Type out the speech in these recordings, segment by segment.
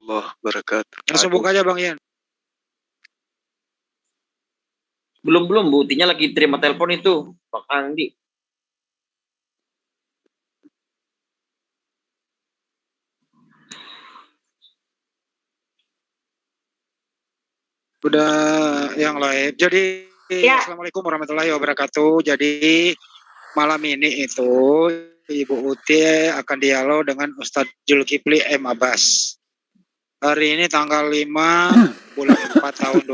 wabarakatuh. Langsung buka aja Bang Ian. Belum, buktinya lagi terima telepon itu, Pak Andi. Udah yang live. Jadi Ya. Assalamualaikum warahmatullahi wabarakatuh. Jadi malam ini itu Ibu Uti akan dialog dengan Ustadz Zulkifli M. Abbas. Hari ini tanggal 5 bulan 4 tahun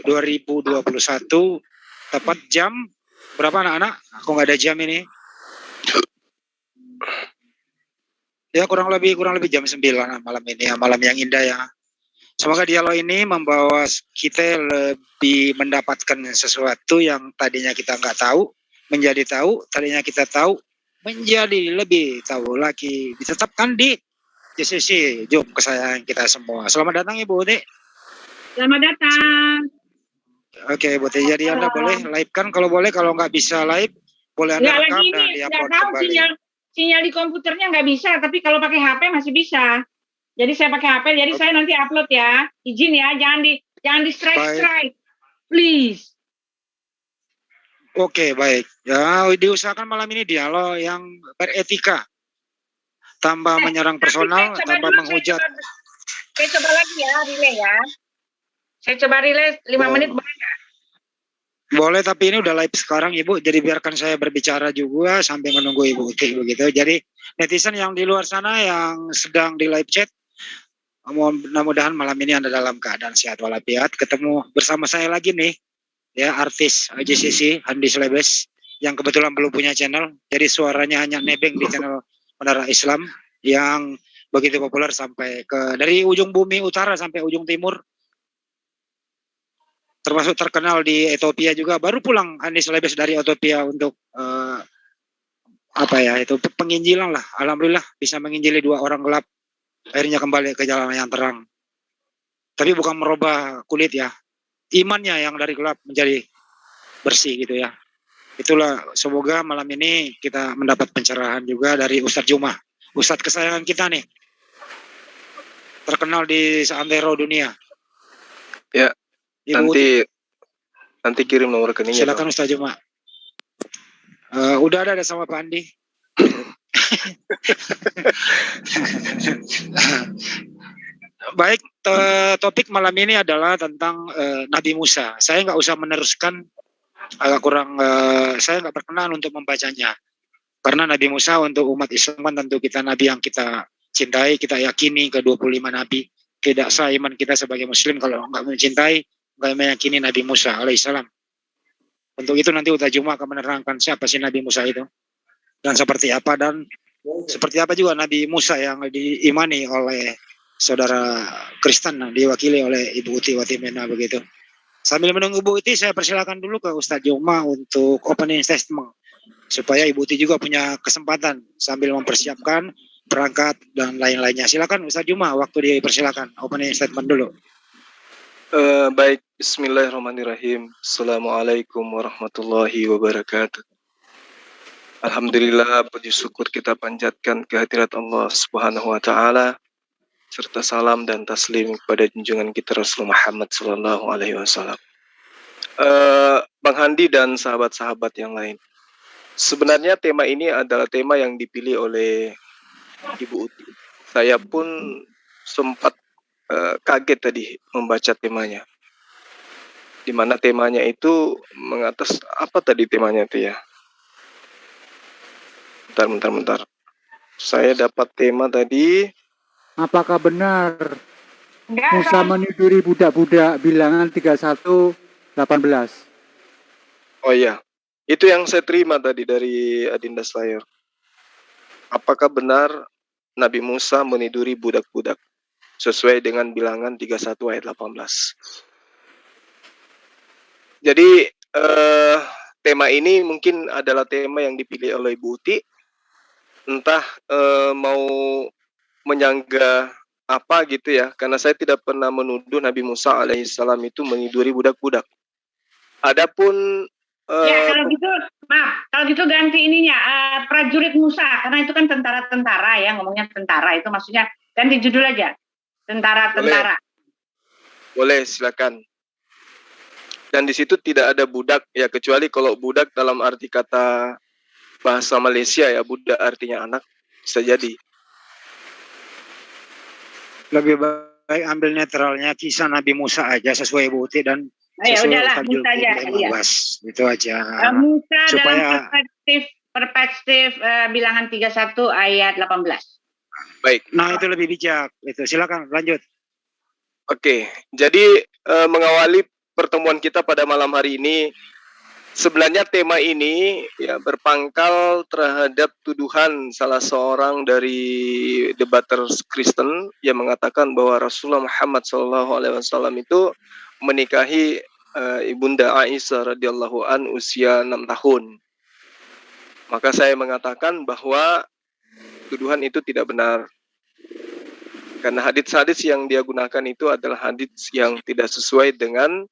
2021, tepat jam berapa anak-anak? Aku nggak ada jam ini. Ya kurang lebih jam 9 malam ini ya, malam yang indah ya. Semoga dialog ini membawa kita lebih mendapatkan sesuatu yang tadinya kita nggak tahu, menjadi tahu, tadinya kita tahu, menjadi lebih tahu lagi. Ditetapkan di JCC, Jom kesayangan kita semua. Selamat datang Ibu Uti. Selamat datang. Oke Bu Uti, jadi Anda boleh live kan kalau boleh, kalau nggak bisa live, boleh Anda rekam dan di-upload kembali. Sinyal di komputernya nggak bisa, tapi kalau pakai HP masih bisa. Jadi saya pakai HP, jadi saya nanti upload ya. Izin ya, jangan di strike, please. Oke, baik. Ya, diusahakan malam ini dialog yang beretika. Tanpa menyerang personal, tanpa menghujat. Saya coba lagi ya, relay ya. Saya coba relay 5 menit boleh nggak? Boleh, tapi ini udah live sekarang Ibu, jadi biarkan saya berbicara juga sampai menunggu Ibu Uti begitu. Jadi netizen yang di luar sana yang sedang di live chat, mudah-mudahan malam ini Anda dalam keadaan sehat walafiat. Ketemu bersama saya lagi nih, ya artis JCC Handi Slebes yang kebetulan belum punya channel, jadi suaranya hanya nebeng di channel Menara Islam yang begitu populer sampai dari ujung bumi utara sampai ujung timur, termasuk terkenal di Ethiopia juga. Baru pulang Handi Slebes dari Ethiopia untuk penginjilan lah. Alhamdulillah bisa menginjili 2 orang gelap, akhirnya kembali ke jalan yang terang. Tapi bukan merubah kulit ya, imannya yang dari gelap menjadi bersih gitu ya. Itulah, semoga malam ini kita mendapat pencerahan juga dari Ustadz Juma, Ustadz kesayangan kita nih, terkenal di seantero dunia. Ya, Ibu nanti kirim nomor rekeningnya. Silakan Ustadz Juma. Udah ada sama Pak Andi. Baik, topik malam ini adalah tentang Nabi Musa. Saya nggak usah meneruskan, agak kurang, saya nggak berkenan untuk membacanya. Karena Nabi Musa untuk umat Islam kan tentu kita Nabi yang kita cintai, kita yakini ke 25 Nabi. Tidak sah iman kita sebagai Muslim kalau nggak mencintai, nggak meyakini Nabi Musa alaihissalam. Untuk itu nanti Ustadz Juma akan menerangkan siapa sih Nabi Musa itu. Dan seperti apa juga Nabi Musa yang diimani oleh saudara Kristen, diwakili oleh Ibu Uti Watimena begitu. Sambil menunggu Ibu Uti, saya persilakan dulu ke Ustadz Juma untuk opening statement supaya Ibu Uti juga punya kesempatan sambil mempersiapkan perangkat dan lain-lainnya. Silakan Ustadz Juma, waktu dipersilakan opening statement dulu. Baik, bismillahirrahmanirrahim. Assalamualaikum warahmatullahi wabarakatuh. Alhamdulillah, puji syukur kita panjatkan kehadirat Allah Subhanahu wa taala, serta salam dan taslim kepada junjungan kita Rasulullah Muhammad sallallahu alaihi wasallam. Bang Handi dan sahabat-sahabat yang lain. Sebenarnya tema ini adalah tema yang dipilih oleh Ibu Uti. Saya pun sempat kaget tadi membaca temanya. Di mana temanya itu mengatas apa tadi temanya itu ya? Bentar. Saya dapat tema tadi. Apakah benar Musa meniduri budak-budak bilangan 31:18? Oh iya, itu yang saya terima tadi dari Adinda Slayer. Apakah benar Nabi Musa meniduri budak-budak sesuai dengan bilangan 31 ayat 18? Jadi tema ini mungkin adalah tema yang dipilih oleh Ibu Uti. Entah mau menyangga apa gitu ya, karena saya tidak pernah menuduh Nabi Musa alaihissalam itu meniduri budak-budak. Adapun ya kalau gitu ganti ininya prajurit Musa, karena itu kan tentara ya, ngomongnya tentara itu maksudnya ganti judul aja. Tentara-tentara. Boleh, silakan. Dan di situ tidak ada budak ya, kecuali kalau budak dalam arti kata bahasa Malaysia ya, budak artinya anak, bisa jadi. Lebih baik ambil netralnya kisah Nabi Musa aja sesuai Buti dan Ya sesuai udahlah, Ustaz Musa aja. Zulkifli Iya. Itu aja. Musa Supaya- dalam perspektif bilangan 31 ayat 18. Baik. Nah, itu lebih bijak. Itu silakan lanjut. Oke, jadi mengawali pertemuan kita pada malam hari ini, sebenarnya tema ini ya berpangkal terhadap tuduhan salah seorang dari debaters Kristen yang mengatakan bahwa Rasulullah Muhammad SAW itu menikahi ibunda Aisyah radhiyallahu an usia 6 tahun. Maka saya mengatakan bahwa tuduhan itu tidak benar. Karena hadits-hadits yang dia gunakan itu adalah hadits yang tidak sesuai dengan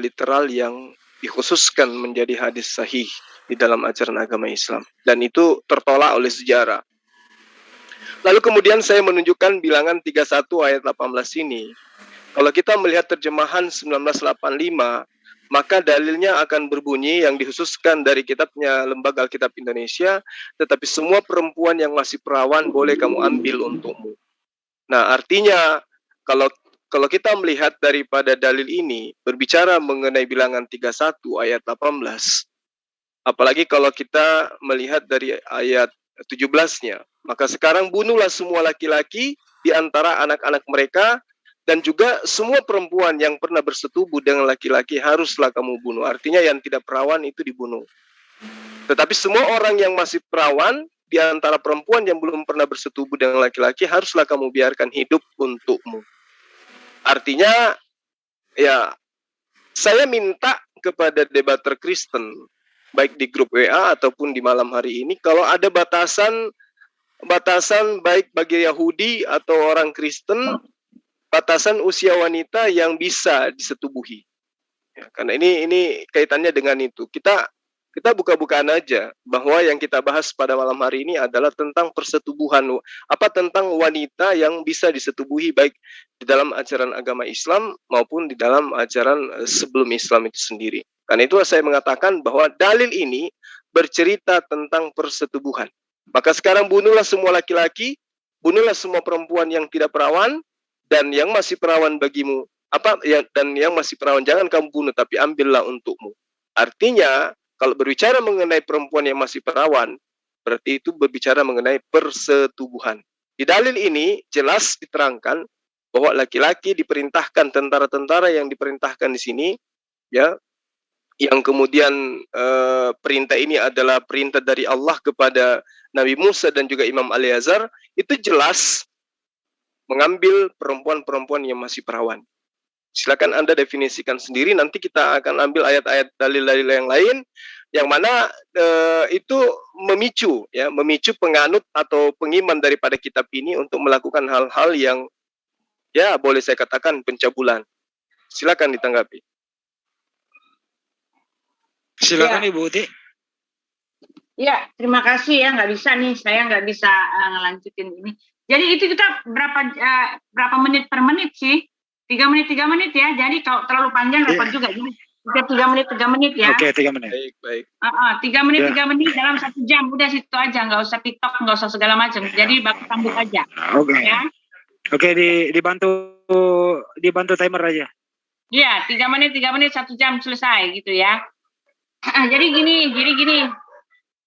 literal yang dikhususkan menjadi hadis sahih di dalam ajaran agama Islam. Dan itu tertolak oleh sejarah. Lalu kemudian saya menunjukkan bilangan 31 ayat 18 ini. Kalau kita melihat terjemahan 1985, maka dalilnya akan berbunyi yang dikhususkan dari kitabnya Lembaga Alkitab Indonesia, tetapi semua perempuan yang masih perawan boleh kamu ambil untukmu. Nah, artinya kalau kita melihat daripada dalil ini berbicara mengenai bilangan 31 ayat 18, apalagi kalau kita melihat dari ayat 17-nya, maka sekarang bunuhlah semua laki-laki di antara anak-anak mereka dan juga semua perempuan yang pernah bersetubuh dengan laki-laki haruslah kamu bunuh. Artinya yang tidak perawan itu dibunuh. Tetapi semua orang yang masih perawan di antara perempuan yang belum pernah bersetubuh dengan laki-laki haruslah kamu biarkan hidup untukmu. Artinya ya, saya minta kepada debater Kristen baik di grup WA ataupun di malam hari ini, kalau ada batasan baik bagi Yahudi atau orang Kristen, batasan usia wanita yang bisa disetubuhi. Ya, karena ini kaitannya dengan itu. Kita buka-bukaan aja bahwa yang kita bahas pada malam hari ini adalah tentang persetubuhan, tentang wanita yang bisa disetubuhi baik di dalam ajaran agama Islam maupun di dalam ajaran sebelum Islam itu sendiri. Karena itu saya mengatakan bahwa dalil ini bercerita tentang persetubuhan. Maka sekarang bunuhlah semua laki-laki, bunuhlah semua perempuan yang tidak perawan, dan yang masih perawan bagimu, dan yang masih perawan jangan kamu bunuh, tapi ambillah untukmu. Artinya, kalau berbicara mengenai perempuan yang masih perawan, berarti itu berbicara mengenai persetubuhan. Di dalil ini jelas diterangkan bahwa laki-laki diperintahkan, tentara-tentara yang diperintahkan di sini, ya, yang kemudian perintah ini adalah perintah dari Allah kepada Nabi Musa dan juga Imam Al-Yazar, itu jelas mengambil perempuan-perempuan yang masih perawan. Silakan Anda definisikan sendiri, nanti kita akan ambil ayat-ayat dalil-dalil yang lain yang mana itu memicu penganut atau pengiman daripada kitab ini untuk melakukan hal-hal yang ya boleh saya katakan pencabulan. Silakan ditanggapi. Silakan Ya. Ibu Uti. Ya, terima kasih ya. Nggak bisa nih, saya nggak bisa ngelanjutin ini. Jadi itu kita berapa menit per menit sih? 3 menit ya. Jadi kalau terlalu panjang repot juga. Jadi kita 3 menit ya. Oke, 3 menit. Baik. 3 menit dalam 1 jam. Udah situ aja, nggak usah TikTok, nggak usah segala macam. Jadi baku sambung aja. Oke. Ya. Oke, dibantu timer aja. Iya, 3 menit 1 jam selesai gitu ya. Jadi gini.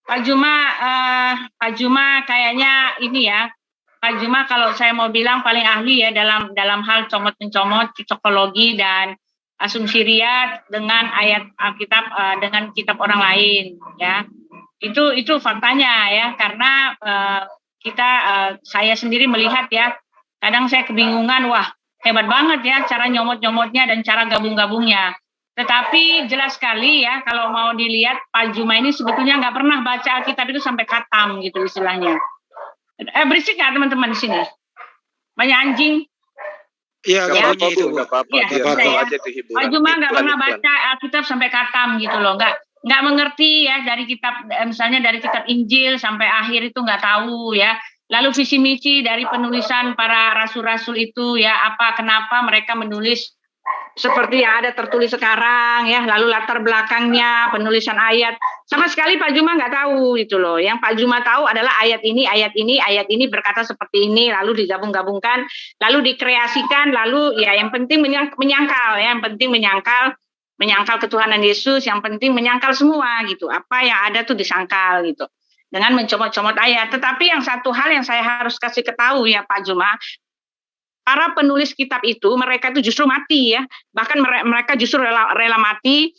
Pak Juma kayaknya ini ya. Pak Juma kalau saya mau bilang paling ahli ya dalam hal comot-mencomot cocokologi dan asumsi riat dengan ayat Alkitab dengan kitab orang lain ya. Itu faktanya ya, karena saya sendiri melihat ya, kadang saya kebingungan, wah hebat banget ya cara nyomot-nyomotnya dan cara gabung-gabungnya. Tetapi jelas sekali ya kalau mau dilihat Pak Juma ini sebetulnya nggak pernah baca Alkitab itu sampai khatam gitu istilahnya. Berisik nggak teman-teman di sini? Banyak anjing. Iya, Nggak bunyi itu. nggak apa-apa. Iya, Biar saya. aja itu hiburan. Pak Juma nggak pernah Iklan. baca Alkitab sampai khatam gitu loh, nggak mengerti ya dari kitab, misalnya dari kitab Injil sampai akhir itu nggak tahu ya. Lalu visi misi dari penulisan para rasul-rasul itu ya, apa kenapa mereka menulis seperti yang ada tertulis sekarang ya, lalu latar belakangnya, penulisan ayat. Sama sekali Pak Juma nggak tahu gitu loh. Yang Pak Juma tahu adalah ayat ini berkata seperti ini, lalu digabung-gabungkan, lalu dikreasikan, lalu ya yang penting menyangkal ya, yang penting menyangkal ketuhanan Yesus, yang penting menyangkal semua gitu. Apa yang ada tuh disangkal gitu. Dengan mencomot-comot ayat. Tetapi yang satu hal yang saya harus kasih ketahui ya Pak Juma, para penulis kitab itu mereka itu justru mati ya, bahkan mereka justru rela mati.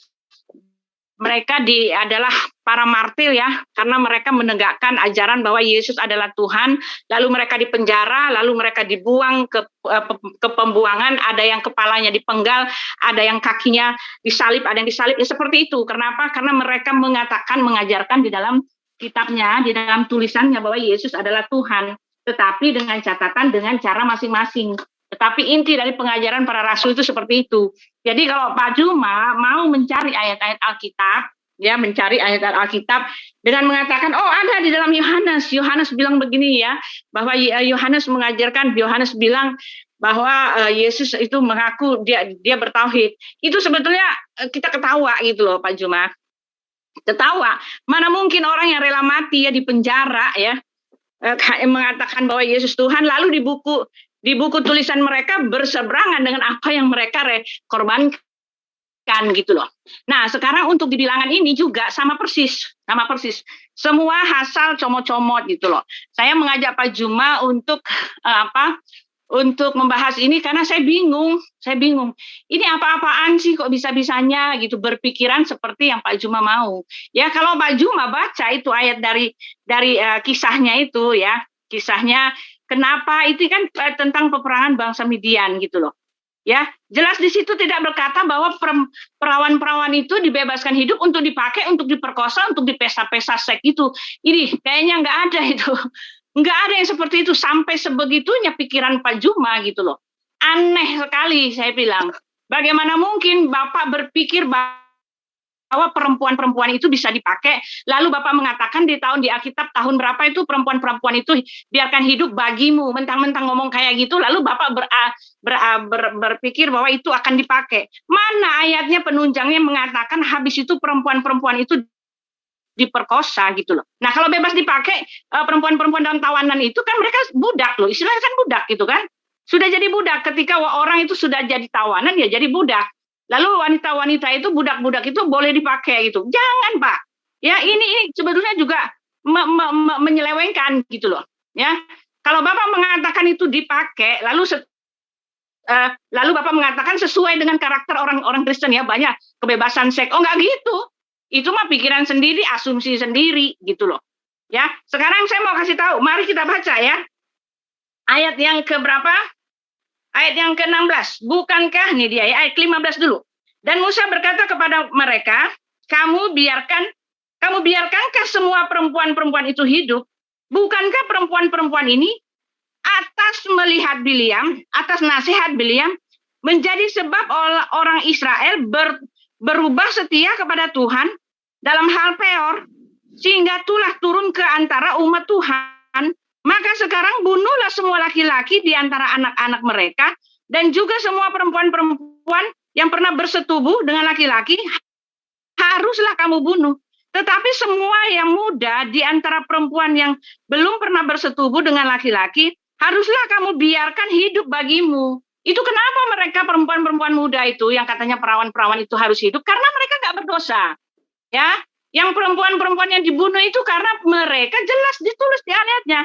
Mereka adalah para martir ya, karena mereka menegakkan ajaran bahwa Yesus adalah Tuhan. Lalu mereka dipenjara, lalu mereka dibuang ke pembuangan. Ada yang kepalanya dipenggal, ada yang kakinya disalib, ada yang disalib. Ya seperti itu. Kenapa? Karena mereka mengajarkan di dalam kitabnya, di dalam tulisannya bahwa Yesus adalah Tuhan. Tetapi dengan catatan, dengan cara masing-masing. Tetapi inti dari pengajaran para rasul itu seperti itu. Jadi kalau Pak Juma mau mencari ayat-ayat Alkitab, ya mencari ayat-ayat Alkitab dengan mengatakan, oh ada di dalam Yohanes. Yohanes bilang begini ya, bahwa Yohanes mengajarkan, Yohanes bilang bahwa Yesus itu mengaku dia bertauhid. Itu sebetulnya kita ketawa gitu loh Pak Juma. Ketawa. Mana mungkin orang yang rela mati ya di penjara ya, mengatakan bahwa Yesus Tuhan, lalu di buku tulisan mereka berseberangan dengan apa yang mereka korbankan gitu loh. Nah sekarang untuk di bilangan ini juga sama persis. Semua asal comot-comot gitu loh. Saya mengajak Pak Juma untuk untuk membahas ini karena saya bingung. Ini apa-apaan sih kok bisa-bisanya gitu berpikiran seperti yang Pak Juma mau. Ya kalau Pak Juma baca itu ayat dari kisahnya itu ya, kisahnya kenapa itu kan tentang peperangan bangsa Midian gitu loh. Ya, jelas di situ tidak berkata bahwa perawan-perawan itu dibebaskan hidup untuk dipakai, untuk diperkosa, untuk dipesta-pesta seks itu. Ini kayaknya nggak ada itu. Nggak ada yang seperti itu, sampai sebegitunya pikiran Pak Juma gitu loh. Aneh sekali saya bilang. Bagaimana mungkin Bapak berpikir bahwa perempuan-perempuan itu bisa dipakai, lalu Bapak mengatakan di Alkitab tahun berapa itu perempuan-perempuan itu biarkan hidup bagimu, mentang-mentang ngomong kayak gitu, lalu Bapak berpikir bahwa itu akan dipakai. Mana ayatnya penunjangnya mengatakan habis itu perempuan-perempuan itu diperkosa gitu loh. Nah kalau bebas dipakai perempuan-perempuan dalam tawanan itu kan mereka budak loh, istilahnya kan budak gitu kan. Sudah jadi budak ketika orang itu sudah jadi tawanan ya jadi budak. Lalu wanita-wanita itu budak-budak itu boleh dipakai gitu. Jangan Pak. Ya ini sebetulnya juga menyelewengkan gitu loh. Ya kalau Bapak mengatakan itu dipakai lalu Bapak mengatakan sesuai dengan karakter orang-orang Kristen ya banyak kebebasan seks. Oh enggak gitu. Itu mah pikiran sendiri, asumsi sendiri gitu loh. Ya, sekarang saya mau kasih tahu, mari kita baca ya. Ayat yang keberapa? Ayat yang ke-16. Bukankah nih dia ya, ayat 15 dulu. Dan Musa berkata kepada mereka, kamu biarkankah semua perempuan-perempuan itu hidup? Bukankah perempuan-perempuan ini atas nasihat Bileam menjadi sebab orang Israel berubah setia kepada Tuhan dalam hal Peor, sehingga tulah turun ke antara umat Tuhan. Maka sekarang bunuhlah semua laki-laki di antara anak-anak mereka, dan juga semua perempuan-perempuan yang pernah bersetubuh dengan laki-laki, haruslah kamu bunuh. Tetapi semua yang muda di antara perempuan yang belum pernah bersetubuh dengan laki-laki, haruslah kamu biarkan hidup bagimu. Itu kenapa mereka perempuan-perempuan muda itu yang katanya perawan-perawan itu harus hidup? Karena mereka nggak berdosa. Ya, yang perempuan-perempuan yang dibunuh itu karena mereka jelas ditulis di ayatnya.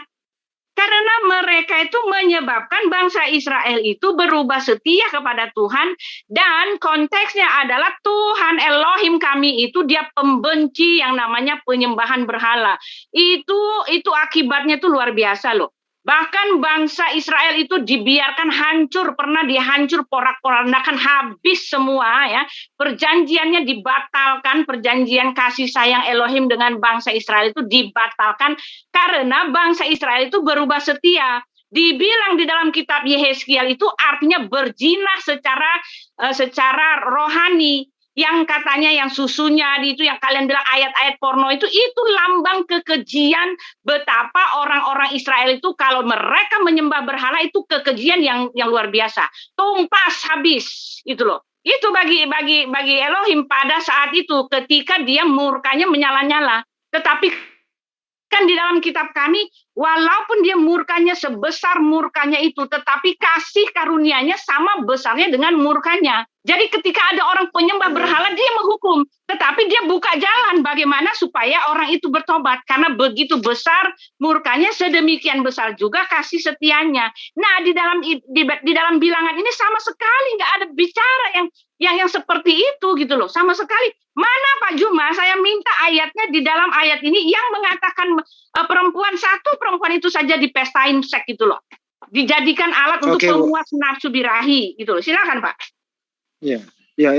Karena mereka itu menyebabkan bangsa Israel itu berubah setia kepada Tuhan, dan konteksnya adalah Tuhan Elohim kami itu dia pembenci yang namanya penyembahan berhala. Itu akibatnya itu luar biasa loh. Bahkan bangsa Israel itu dibiarkan hancur, pernah dihancur porak-porandakan, habis semua ya. Perjanjiannya dibatalkan, perjanjian kasih sayang Elohim dengan bangsa Israel itu dibatalkan karena bangsa Israel itu berubah setia. Dibilang di dalam kitab Yehezkiel itu artinya berzina secara rohani. yang katanya yang susunya itu yang kalian bilang ayat-ayat porno itu lambang kekejian betapa orang-orang Israel itu kalau mereka menyembah berhala itu kekejian yang luar biasa. Tumpas habis itu loh. Itu bagi Elohim pada saat itu ketika dia murkanya menyala-nyala. Tetapi kan di dalam kitab kami, walaupun dia murkanya sebesar murkanya itu, tetapi kasih karunia-Nya sama besarnya dengan murkanya. Jadi ketika ada orang penyembah berhala, dia menghukum. Tetapi dia buka jalan bagaimana supaya orang itu bertobat. Karena begitu besar murkanya, sedemikian besar juga kasih setianya. Nah, di dalam bilangan ini sama sekali nggak ada bicara yang seperti itu gitu loh. Sama sekali. Mana Pak Juma, saya minta ayatnya di dalam ayat ini yang mengatakan perempuan itu saja dipestain seks gitu loh. Dijadikan alat untuk pemuas nafsu birahi gitu loh. Silakan Pak. Iya. Ya,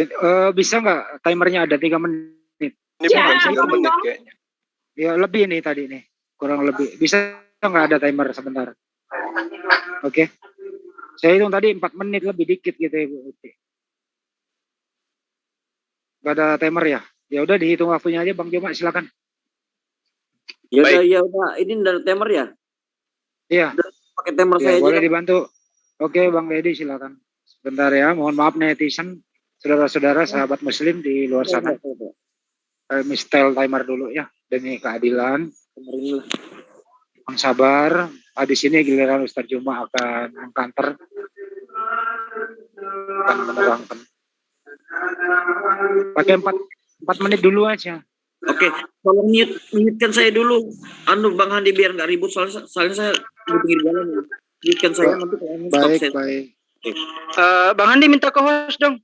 bisa nggak timernya ada 3 menit? Ini bukan 3 menit kayaknya. Ya, lebih nih tadi nih. Kurang lebih. Bisa nggak ada timer sebentar? Oke. Saya hitung tadi 4 menit lebih dikit gitu Ibu. Gak ada timer ya? Ya udah dihitung waktunya aja Bang Joma, silakan. Ya udah, ini dari timer ya? Iya. Pakai timer saya boleh aja. Dibantu. Oke, Bang Dedi silakan. Sebentar ya, mohon maaf netizen, saudara-saudara, sahabat muslim di luar sana. Kami setel timer dulu ya, demi keadilan. Bang sabar, di sini giliran Ustaz Juma akan mengkanter, akan menerangkan. Pakai 4 menit dulu aja. Oke, tolong mute-kan saya dulu. Bang Handi biar nggak ribut soalnya saya di pinggir jalan. Mute-kan saya nanti kalau baik. Bang Handi minta co-host dong.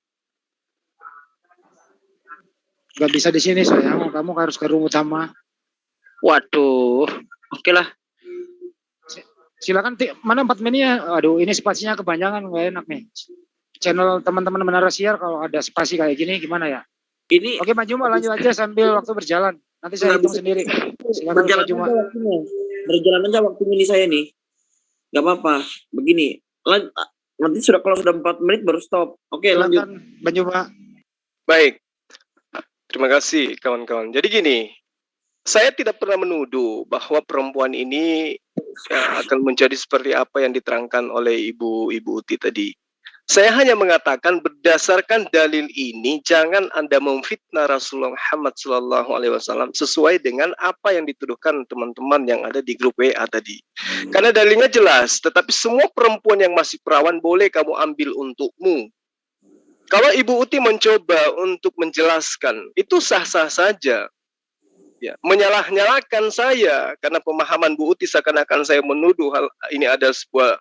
Gak bisa di sini sayang, kamu harus ke room utama. Waduh, oke lah. Silakan mana 4 menitnya? Aduh, ini spasinya kepanjangan, nggak enak nih. Channel teman-teman Menara Siar kalau ada spasi kayak gini gimana ya? Ini oke, Pak Juma lanjut aja sambil waktu berjalan. Nanti saya hitung sendiri. Silakan Pak Juma. Berjalan aja waktunya ini saya nih. Gak apa-apa. Begini, nanti kalau sudah 4 menit baru stop. Oke, lanjut. Pak Juma. Baik. Terima kasih kawan-kawan. Jadi gini, saya tidak pernah menuduh bahwa perempuan ini akan menjadi seperti apa yang diterangkan oleh Ibu Uti tadi. Saya hanya mengatakan berdasarkan dalil ini jangan Anda memfitnah Rasulullah Muhammad SAW sesuai dengan apa yang dituduhkan teman-teman yang ada di grup WA tadi. Karena dalilnya jelas, tetapi semua perempuan yang masih perawan boleh kamu ambil untukmu. Kalau Ibu Uti mencoba untuk menjelaskan, itu sah-sah saja. Ya, menyalah-nyalahkan saya karena pemahaman Bu Uti seakan-akan saya menuduh hal ini ada sebuah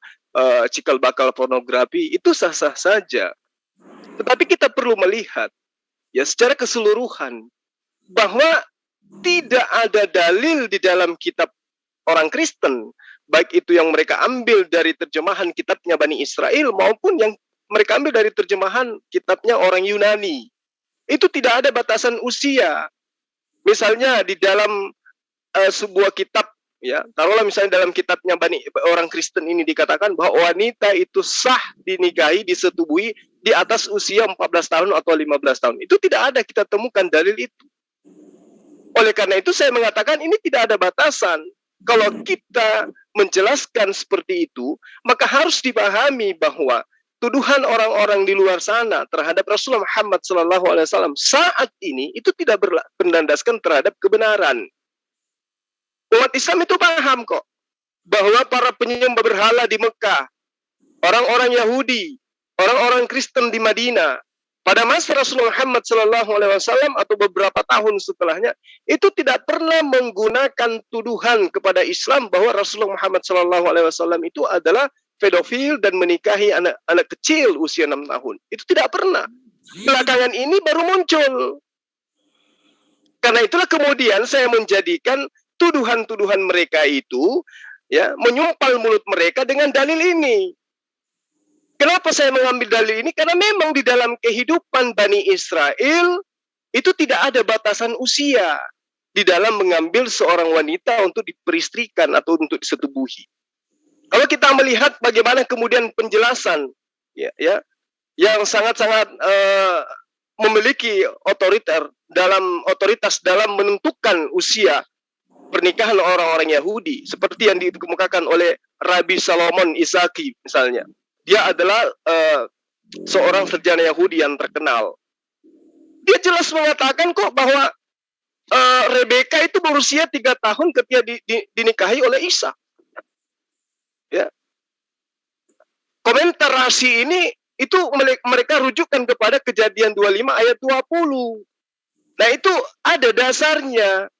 cikal bakal pornografi, itu sah-sah saja. Tetapi kita perlu melihat ya secara keseluruhan bahwa tidak ada dalil di dalam kitab orang Kristen, baik itu yang mereka ambil dari terjemahan kitabnya Bani Israel maupun yang mereka ambil dari terjemahan kitabnya orang Yunani. Itu tidak ada batasan usia. Misalnya di dalam sebuah kitab, ya, taruhlah misalnya dalam kitabnya orang Kristen ini dikatakan bahwa wanita itu sah dinikahi, disetubuhi di atas usia 14 tahun atau 15 tahun. Itu tidak ada kita temukan dalil itu. Oleh karena itu saya mengatakan ini tidak ada batasan. Kalau kita menjelaskan seperti itu, maka harus dipahami bahwa tuduhan orang-orang di luar sana terhadap Rasulullah Muhammad SAW saat ini itu tidak berlandaskan terhadap kebenaran. Umat Islam itu paham kok bahwa para penyembah berhala di Mekah, orang-orang Yahudi, orang-orang Kristen di Madinah, pada masa Rasulullah Muhammad SAW atau beberapa tahun setelahnya, itu tidak pernah menggunakan tuduhan kepada Islam bahwa Rasulullah Muhammad SAW itu adalah pedofil dan menikahi anak kecil usia 6 tahun. Itu tidak pernah. Belakangan ini baru muncul. Karena itulah kemudian saya menjadikan tuduhan-tuduhan mereka itu ya menyumpal mulut mereka dengan dalil ini. Kenapa saya mengambil dalil ini? Karena memang di dalam kehidupan Bani Israel itu tidak ada batasan usia di dalam mengambil seorang wanita untuk diperistrikan atau untuk disetubuhi. Kalau kita melihat bagaimana kemudian penjelasan ya yang sangat-sangat memiliki otoritas dalam menentukan usia pernikahan orang-orang Yahudi, seperti yang dikemukakan oleh Rabbi Salomon Isaki misalnya. Dia adalah seorang sarjana Yahudi yang terkenal. Dia jelas mengatakan kok bahwa Rebeka itu berusia 3 tahun ketika dinikahi oleh Isa. Ya. Komentar Rashi ini itu mereka rujukkan kepada Kejadian 25 ayat 20. Nah, itu ada dasarnya.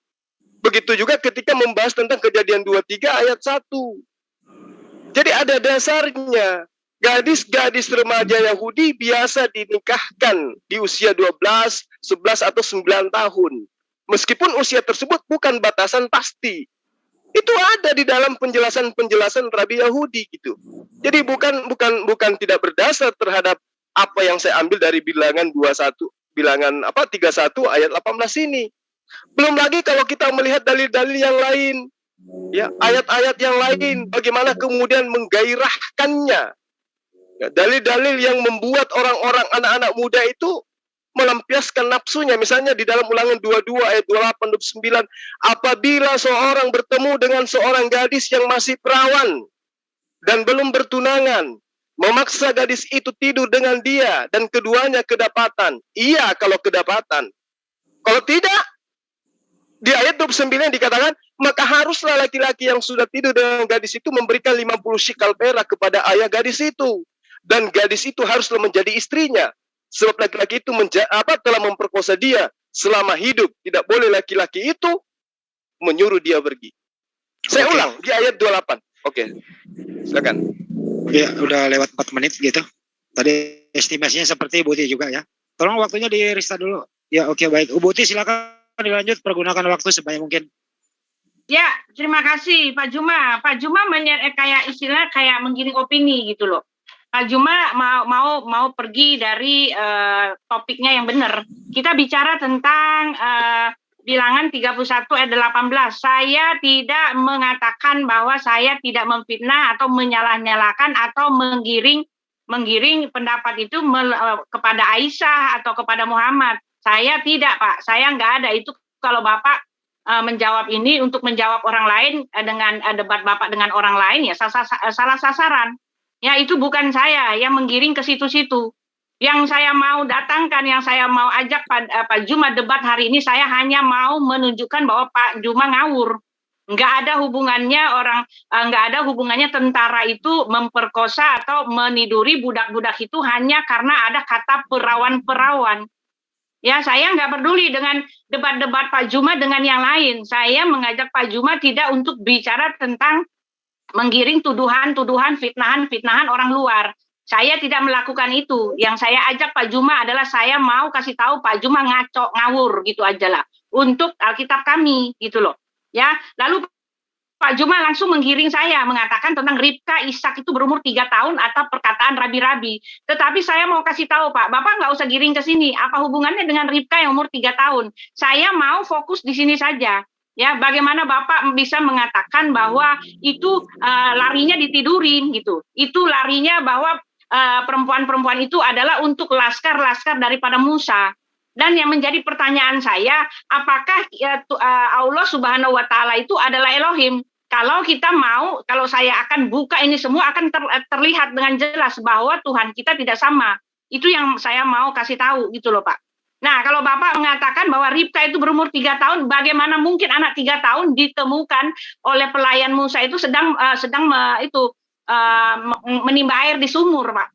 Begitu juga ketika membahas tentang Kejadian 23 ayat 1. Jadi ada dasarnya. Gadis-gadis remaja Yahudi biasa dinikahkan di usia 12, 11 atau 9 tahun. Meskipun usia tersebut bukan batasan pasti. Itu ada di dalam penjelasan-penjelasan Rabi Yahudi gitu. Jadi bukan tidak berdasar terhadap apa yang saya ambil dari bilangan 31 ayat 18 ini. Belum lagi kalau kita melihat dalil-dalil yang lain, ya, ayat-ayat yang lain, bagaimana kemudian menggairahkannya. Ya, dalil-dalil yang membuat orang-orang anak-anak muda itu melampiaskan nafsunya. Misalnya di dalam Ulangan 22 ayat 28 29, apabila seorang bertemu dengan seorang gadis yang masih perawan dan belum bertunangan, memaksa gadis itu tidur dengan dia dan keduanya kedapatan. Iya kalau kedapatan. Kalau tidak, di ayat 29 dikatakan, maka haruslah laki-laki yang sudah tidur dengan gadis itu memberikan 50 shikal perak kepada ayah gadis itu. Dan gadis itu haruslah menjadi istrinya. Sebab laki-laki itu telah memperkosa dia selama hidup. Tidak boleh laki-laki itu menyuruh dia pergi. Saya ulang, di ayat 28. Oke, silakan. Ya, udah lewat 4 menit gitu. Tadi estimasinya seperti Buti juga ya. Tolong waktunya di restart dulu. Ya, oke, baik. Buti silakan dilanjut, pergunakan waktu sebanyak mungkin. Ya, terima kasih Pak Juma. Pak Juma kayak istilah kayak menggiring opini gitu loh. Pak Juma mau pergi dari topiknya yang benar. Kita bicara tentang bilangan 31 ayat 18. Saya tidak mengatakan bahwa saya tidak memfitnah atau menyalah-nyalakan atau menggiring pendapat itu kepada Aisyah atau kepada Muhammad. Saya tidak, Pak. Saya nggak ada. Itu kalau Bapak menjawab ini untuk menjawab orang lain dengan debat Bapak dengan orang lain, ya salah sasaran. Ya, itu bukan saya yang menggiring ke situ-situ. Yang saya mau datangkan, yang saya mau ajak Pak Juma debat hari ini, saya hanya mau menunjukkan bahwa Pak Juma ngawur. Nggak ada hubungannya tentara itu memperkosa atau meniduri budak-budak itu hanya karena ada kata perawan-perawan. Ya, saya nggak peduli dengan debat-debat Pak Juma dengan yang lain. Saya mengajak Pak Juma tidak untuk bicara tentang menggiring tuduhan-tuduhan, fitnahan orang luar. Saya tidak melakukan itu. Yang saya ajak Pak Juma adalah saya mau kasih tahu Pak Juma ngaco, ngawur gitu aja lah. Untuk Alkitab kami gitu loh. Ya, lalu Pak Juma langsung menggiring saya, mengatakan tentang Ribka Ishak itu berumur 3 tahun atau perkataan rabi-rabi. Tetapi saya mau kasih tahu Pak, Bapak nggak usah giring ke sini. Apa hubungannya dengan Ribka yang umur 3 tahun? Saya mau fokus di sini saja. Ya, bagaimana Bapak bisa mengatakan bahwa itu larinya ditidurin gitu. Itu larinya bahwa perempuan-perempuan itu adalah untuk laskar-laskar daripada Musa. Dan yang menjadi pertanyaan saya, apakah Allah Subhanahu wa taala itu adalah Elohim? Kalau saya akan buka ini semua akan terlihat dengan jelas bahwa Tuhan kita tidak sama. Itu yang saya mau kasih tahu gitu loh Pak. Nah, kalau Bapak mengatakan bahwa Ribka itu berumur 3 tahun, bagaimana mungkin anak 3 tahun ditemukan oleh pelayan Musa itu sedang menimba air di sumur, Pak?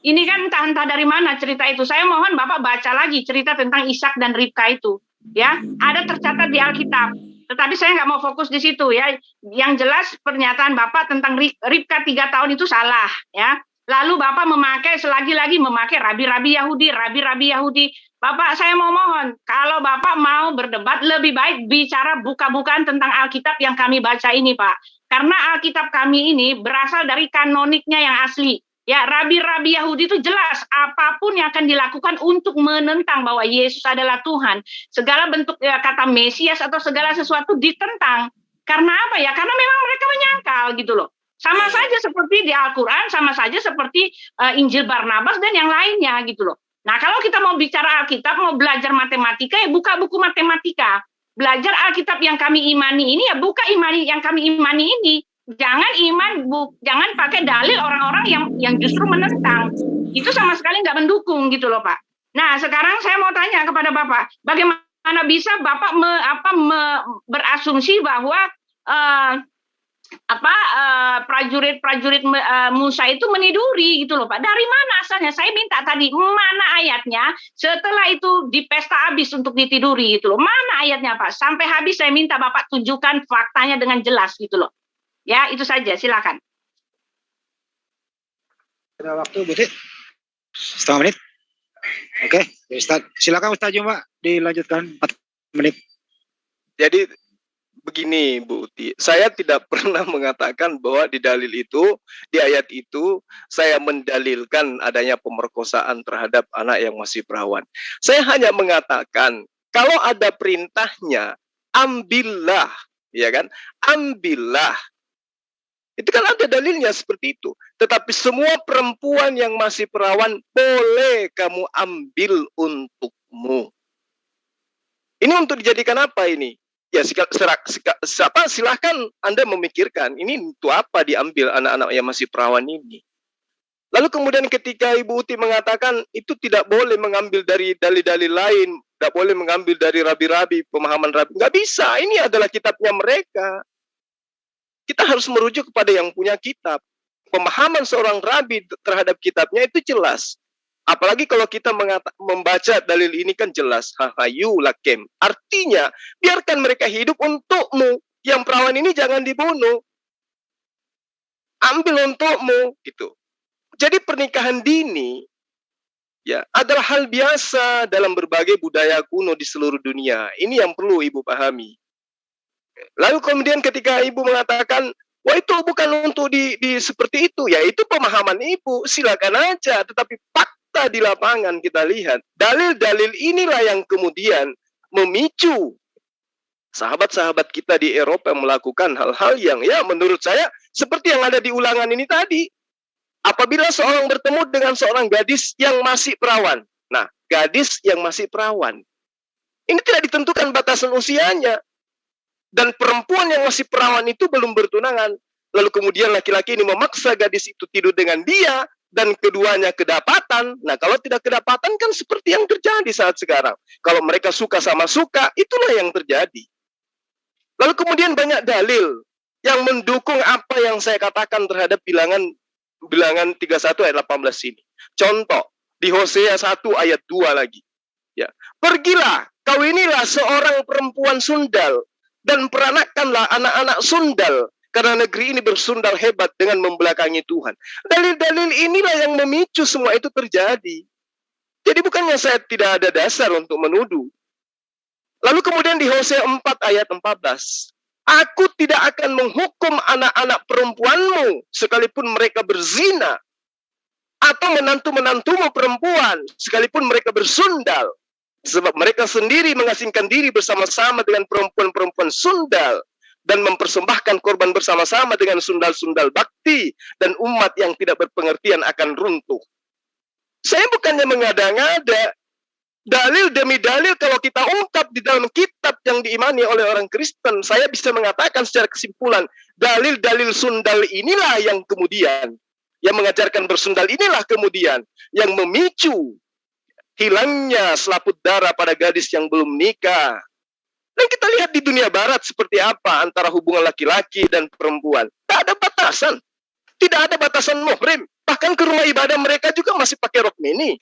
Ini kan entah dari mana cerita itu. Saya mohon Bapak baca lagi cerita tentang Ishak dan Ribka itu. Ya, ada tercatat di Alkitab. Tetapi saya nggak mau fokus di situ ya. Yang jelas pernyataan Bapak tentang Ribka 3 tahun itu salah, ya. Lalu Bapak selagi-lagi memakai rabi-rabi Yahudi. Bapak, saya mau mohon, kalau Bapak mau berdebat, lebih baik bicara buka-bukaan tentang Alkitab yang kami baca ini, Pak. Karena Alkitab kami ini berasal dari kanoniknya yang asli. Ya, rabi-rabi Yahudi itu jelas apapun yang akan dilakukan untuk menentang bahwa Yesus adalah Tuhan. Segala bentuk kata Mesias atau segala sesuatu ditentang. Karena apa ya? Karena memang mereka menyangkal gitu loh. Sama saja seperti di Al-Quran, sama saja seperti Injil Barnabas dan yang lainnya gitu loh. Nah, kalau kita mau bicara Alkitab, mau belajar matematika, ya buka buku matematika. Belajar Alkitab yang kami imani ini, ya buka imani yang kami imani ini. Jangan pakai dalil orang-orang yang justru menentang. Itu sama sekali nggak mendukung gitu loh, Pak. Nah, sekarang saya mau tanya kepada Bapak, bagaimana bisa Bapak berasumsi bahwa prajurit Musa itu meniduri gitu loh Pak. Dari mana asalnya? Saya minta tadi mana ayatnya setelah itu di pesta habis untuk ditiduri gitu loh. Mana ayatnya Pak? Sampai habis saya minta Bapak tunjukkan faktanya dengan jelas gitu loh. Ya, itu saja. Silakan. Ada waktu, Bu Tit? Setengah menit. Oke, Ustaz. Silakan Ustaz Juma dilanjutkan 4 menit. Jadi begini Bu Uti, saya tidak pernah mengatakan bahwa di dalil itu, di ayat itu, saya mendalilkan adanya pemerkosaan terhadap anak yang masih perawan. Saya hanya mengatakan, kalau ada perintahnya, ambillah, ya kan? Ambillah. Itu kan ada dalilnya seperti itu. Tetapi semua perempuan yang masih perawan, boleh kamu ambil untukmu. Ini untuk dijadikan apa ini? Ya silahkan Anda memikirkan ini untuk apa diambil anak-anak yang masih perawan ini. Lalu kemudian ketika Ibu Uti mengatakan itu tidak boleh mengambil dari dalil-dalil lain, tidak boleh mengambil dari rabi-rabi, pemahaman rabi, nggak bisa. Ini adalah kitabnya mereka. Kita harus merujuk kepada yang punya kitab. Pemahaman seorang rabi terhadap kitabnya itu jelas. Apalagi kalau kita membaca dalil ini kan jelas. Hahayu lakem. Artinya, biarkan mereka hidup untukmu. Yang perawan ini jangan dibunuh. Ambil untukmu. Gitu. Jadi pernikahan dini ya adalah hal biasa dalam berbagai budaya kuno di seluruh dunia. Ini yang perlu Ibu pahami. Lalu kemudian ketika Ibu mengatakan, wah itu bukan untuk di seperti itu. Ya itu pemahaman Ibu. Silakan aja. Tetapi di lapangan kita lihat dalil-dalil inilah yang kemudian memicu sahabat-sahabat kita di Eropa melakukan hal-hal yang ya menurut saya seperti yang ada di ulangan ini tadi. Apabila seorang bertemu dengan seorang gadis yang masih perawan. Nah, gadis yang masih perawan. Ini tidak ditentukan batasan usianya. Dan perempuan yang masih perawan itu belum bertunangan. Lalu kemudian laki-laki ini memaksa gadis itu tidur dengan dia. Dan keduanya kedapatan. Nah, kalau tidak kedapatan kan seperti yang terjadi saat sekarang. Kalau mereka suka sama suka, itulah yang terjadi. Lalu kemudian banyak dalil yang mendukung apa yang saya katakan terhadap bilangan 31 ayat 18 ini. Contoh, di Hosea 1 ayat 2 lagi. Ya, pergilah, kawinilah seorang perempuan sundal dan peranakanlah anak-anak sundal. Karena negeri ini bersundal hebat dengan membelakangi Tuhan. Dalil-dalil inilah yang memicu semua itu terjadi. Jadi bukannya saya tidak ada dasar untuk menuduh. Lalu kemudian di Hosea 4 ayat 14. Aku tidak akan menghukum anak-anak perempuanmu sekalipun mereka berzina. Atau menantu-menantumu perempuan sekalipun mereka bersundal. Sebab mereka sendiri mengasingkan diri bersama-sama dengan perempuan-perempuan sundal. Dan mempersembahkan korban bersama-sama dengan sundal-sundal bakti. Dan umat yang tidak berpengertian akan runtuh. Saya bukannya mengada-ngada. Dalil demi dalil kalau kita ungkap di dalam kitab yang diimani oleh orang Kristen. Saya bisa mengatakan secara kesimpulan. Dalil-dalil sundal inilah yang kemudian. Yang mengajarkan bersundal inilah kemudian. Yang memicu hilangnya selaput darah pada gadis yang belum nikah. Dan kita lihat di dunia barat seperti apa antara hubungan laki-laki dan perempuan. Tidak ada batasan. Tidak ada batasan muhrim. Bahkan ke rumah ibadah mereka juga masih pakai rok mini.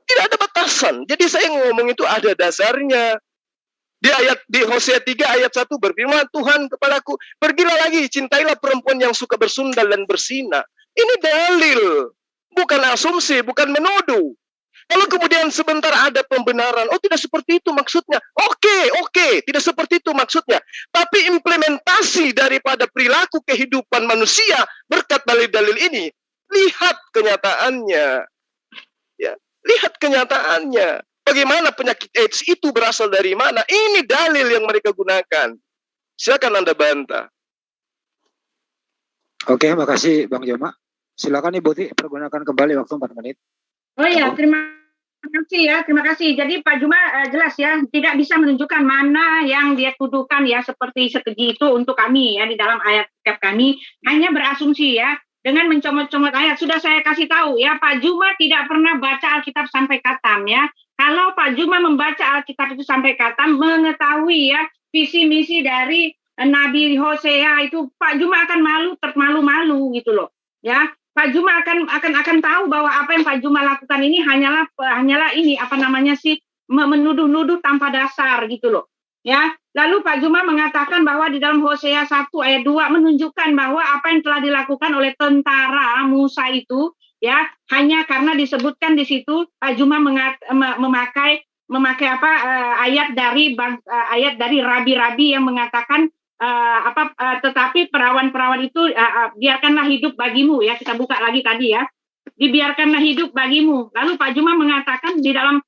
Tidak ada batasan. Jadi saya ngomong itu ada dasarnya. Di Hosea 3 ayat 1 berfirman, Tuhan kepadaku, pergilah lagi, cintailah perempuan yang suka bersundal dan berzina. Ini dalil. Bukan asumsi, bukan menuduh. Kalau kemudian sebentar ada pembenaran, oh tidak seperti itu maksudnya. Oke, tidak seperti itu maksudnya. Tapi implementasi daripada perilaku kehidupan manusia berkat dalil-dalil ini, lihat kenyataannya. Ya, lihat kenyataannya. Bagaimana penyakit AIDS itu berasal dari mana? Ini dalil yang mereka gunakan. Silakan Anda bantah. Oke, makasih Bang Joma. Silakan Ibu Ti, pergunakan kembali waktu 4 menit. Oh ya, terima Terima kasih. Jadi Pak Juma jelas ya, tidak bisa menunjukkan mana yang dia tuduhkan ya seperti sekeji itu untuk kami ya di dalam ayat kitab kami, hanya berasumsi ya dengan mencomot-comot ayat. Sudah saya kasih tahu ya, Pak Juma tidak pernah baca Alkitab sampai khatam ya. Kalau Pak Juma membaca Alkitab itu sampai khatam, mengetahui ya visi misi dari Nabi Hosea itu, Pak Juma akan malu gitu loh ya. Pak Juma akan tahu bahwa apa yang Pak Juma lakukan ini hanyalah ini menuduh-nuduh tanpa dasar gitu loh. Ya. Lalu Pak Juma mengatakan bahwa di dalam Hosea 1 ayat 2 menunjukkan bahwa apa yang telah dilakukan oleh tentara Musa itu ya hanya karena disebutkan di situ Pak Juma memakai ayat dari rabi-rabi yang mengatakan tetapi perawan-perawan itu biarkanlah hidup bagimu ya, kita buka lagi tadi ya, dibiarkanlah hidup bagimu. Lalu Pak Juma mengatakan di dalam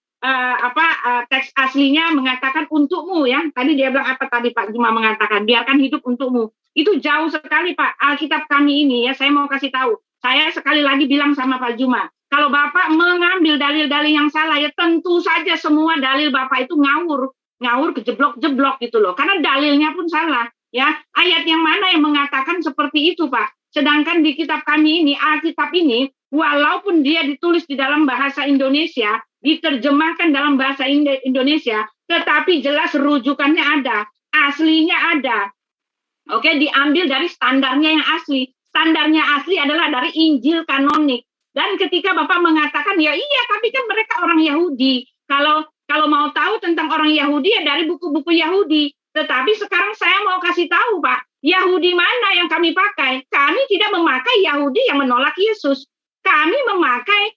teks aslinya mengatakan untukmu ya, tadi dia bilang apa tadi Pak Juma mengatakan biarkan hidup untukmu. Itu jauh sekali Pak. Alkitab kami ini ya, saya mau kasih tahu, saya sekali lagi bilang sama Pak Juma, kalau Bapak mengambil dalil-dalil yang salah ya tentu saja semua dalil Bapak itu ngawur kejeblok-jeblok gitu loh, karena dalilnya pun salah. Ya, ayat yang mana yang mengatakan seperti itu, Pak? Sedangkan di kitab kami ini, Alkitab ini, walaupun dia ditulis di dalam bahasa Indonesia, diterjemahkan dalam bahasa Indonesia, tetapi jelas rujukannya ada, aslinya ada. Oke, diambil dari standarnya yang asli. Standarnya asli adalah dari Injil kanonik. Dan ketika Bapak mengatakan, ya iya, tapi kan mereka orang Yahudi. Kalau mau tahu tentang orang Yahudi, ya dari buku-buku Yahudi. Tetapi sekarang saya mau kasih tahu, Pak, Yahudi mana yang kami pakai? Kami tidak memakai Yahudi yang menolak Yesus. Kami memakai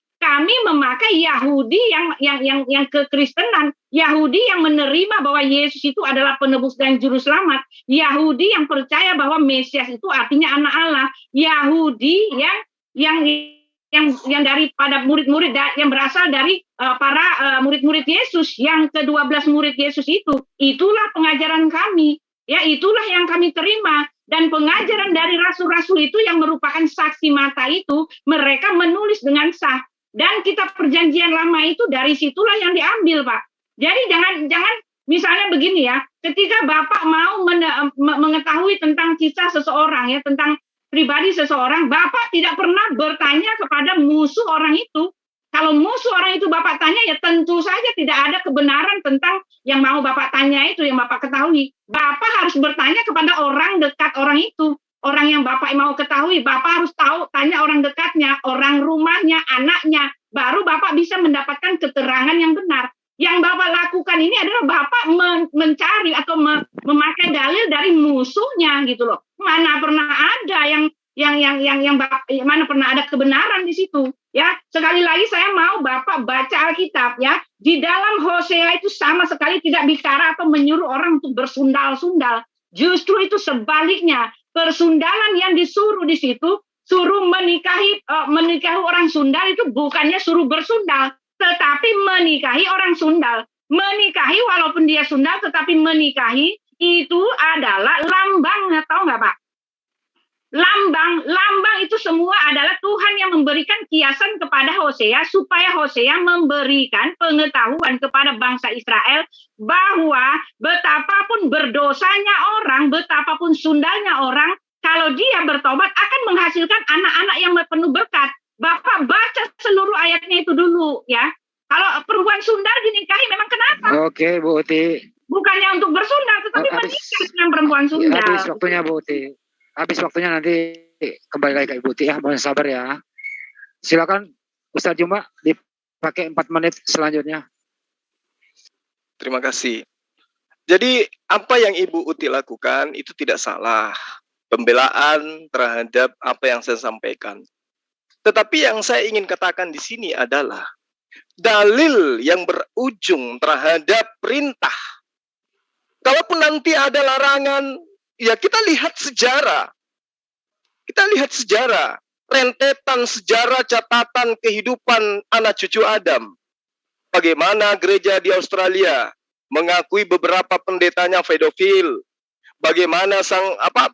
Yahudi yang kekristenan, Yahudi yang menerima bahwa Yesus itu adalah penebus dan juru selamat, Yahudi yang percaya bahwa Mesias itu artinya anak Allah, Yahudi yang daripada murid-murid yang berasal dari para murid-murid Yesus, yang ke-12 murid Yesus itulah pengajaran kami, ya itulah yang kami terima. Dan pengajaran dari rasul-rasul itu yang merupakan saksi mata itu, mereka menulis dengan sah. Dan kitab perjanjian lama itu dari situlah yang diambil, Pak. Jadi jangan misalnya begini ya, ketika Bapak mau mengetahui tentang kisah seseorang ya, tentang pribadi seseorang, Bapak tidak pernah bertanya kepada musuh orang itu. Kalau musuh orang itu Bapak tanya, ya tentu saja tidak ada kebenaran tentang yang mau Bapak tanya itu, yang Bapak ketahui. Bapak harus bertanya kepada orang dekat orang itu. Orang yang Bapak mau ketahui, Bapak harus tanya orang dekatnya, orang rumahnya, anaknya. Baru Bapak bisa mendapatkan keterangan yang benar. Yang Bapak lakukan ini adalah Bapak mencari atau memakai dalil dari musuhnya gitu loh. Mana pernah ada yang mana pernah ada kebenaran di situ ya. Sekali lagi saya mau Bapak baca Alkitab ya. Di dalam Hosea itu sama sekali tidak bicara atau menyuruh orang untuk bersundal-sundal. Justru itu sebaliknya, persundalan yang disuruh di situ, suruh menikahi orang sundal itu bukannya suruh bersundal, tetapi menikahi orang sundal. Menikahi walaupun dia sundal, tetapi menikahi itu adalah lambang, tahu nggak Pak? Lambang itu semua adalah Tuhan yang memberikan kiasan kepada Hosea supaya Hosea memberikan pengetahuan kepada bangsa Israel bahwa betapapun berdosanya orang, betapapun sundalnya orang, kalau dia bertobat akan menghasilkan anak-anak yang penuh berkat. Bapak baca seluruh ayatnya itu dulu ya. Kalau perempuan sundal dinikahi memang kenapa? Oke, Bu Uti. Bukannya untuk bersundal, tetapi menikah dengan perempuan sundal. Habis waktunya, Bu Uti. Habis waktunya, nanti kembali lagi ke Ibu Uti ya. Mohon sabar ya. Silakan Ustaz Juma, dipakai 4 menit selanjutnya. Terima kasih. Jadi apa yang Ibu Uti lakukan itu tidak salah. Pembelaan terhadap apa yang saya sampaikan. Tetapi yang saya ingin katakan di sini adalah dalil yang berujung terhadap perintah. Kalaupun nanti ada larangan, ya kita lihat sejarah. Kita lihat sejarah, rentetan sejarah catatan kehidupan anak cucu Adam. Bagaimana gereja di Australia mengakui beberapa pendetanya pedofil. Bagaimana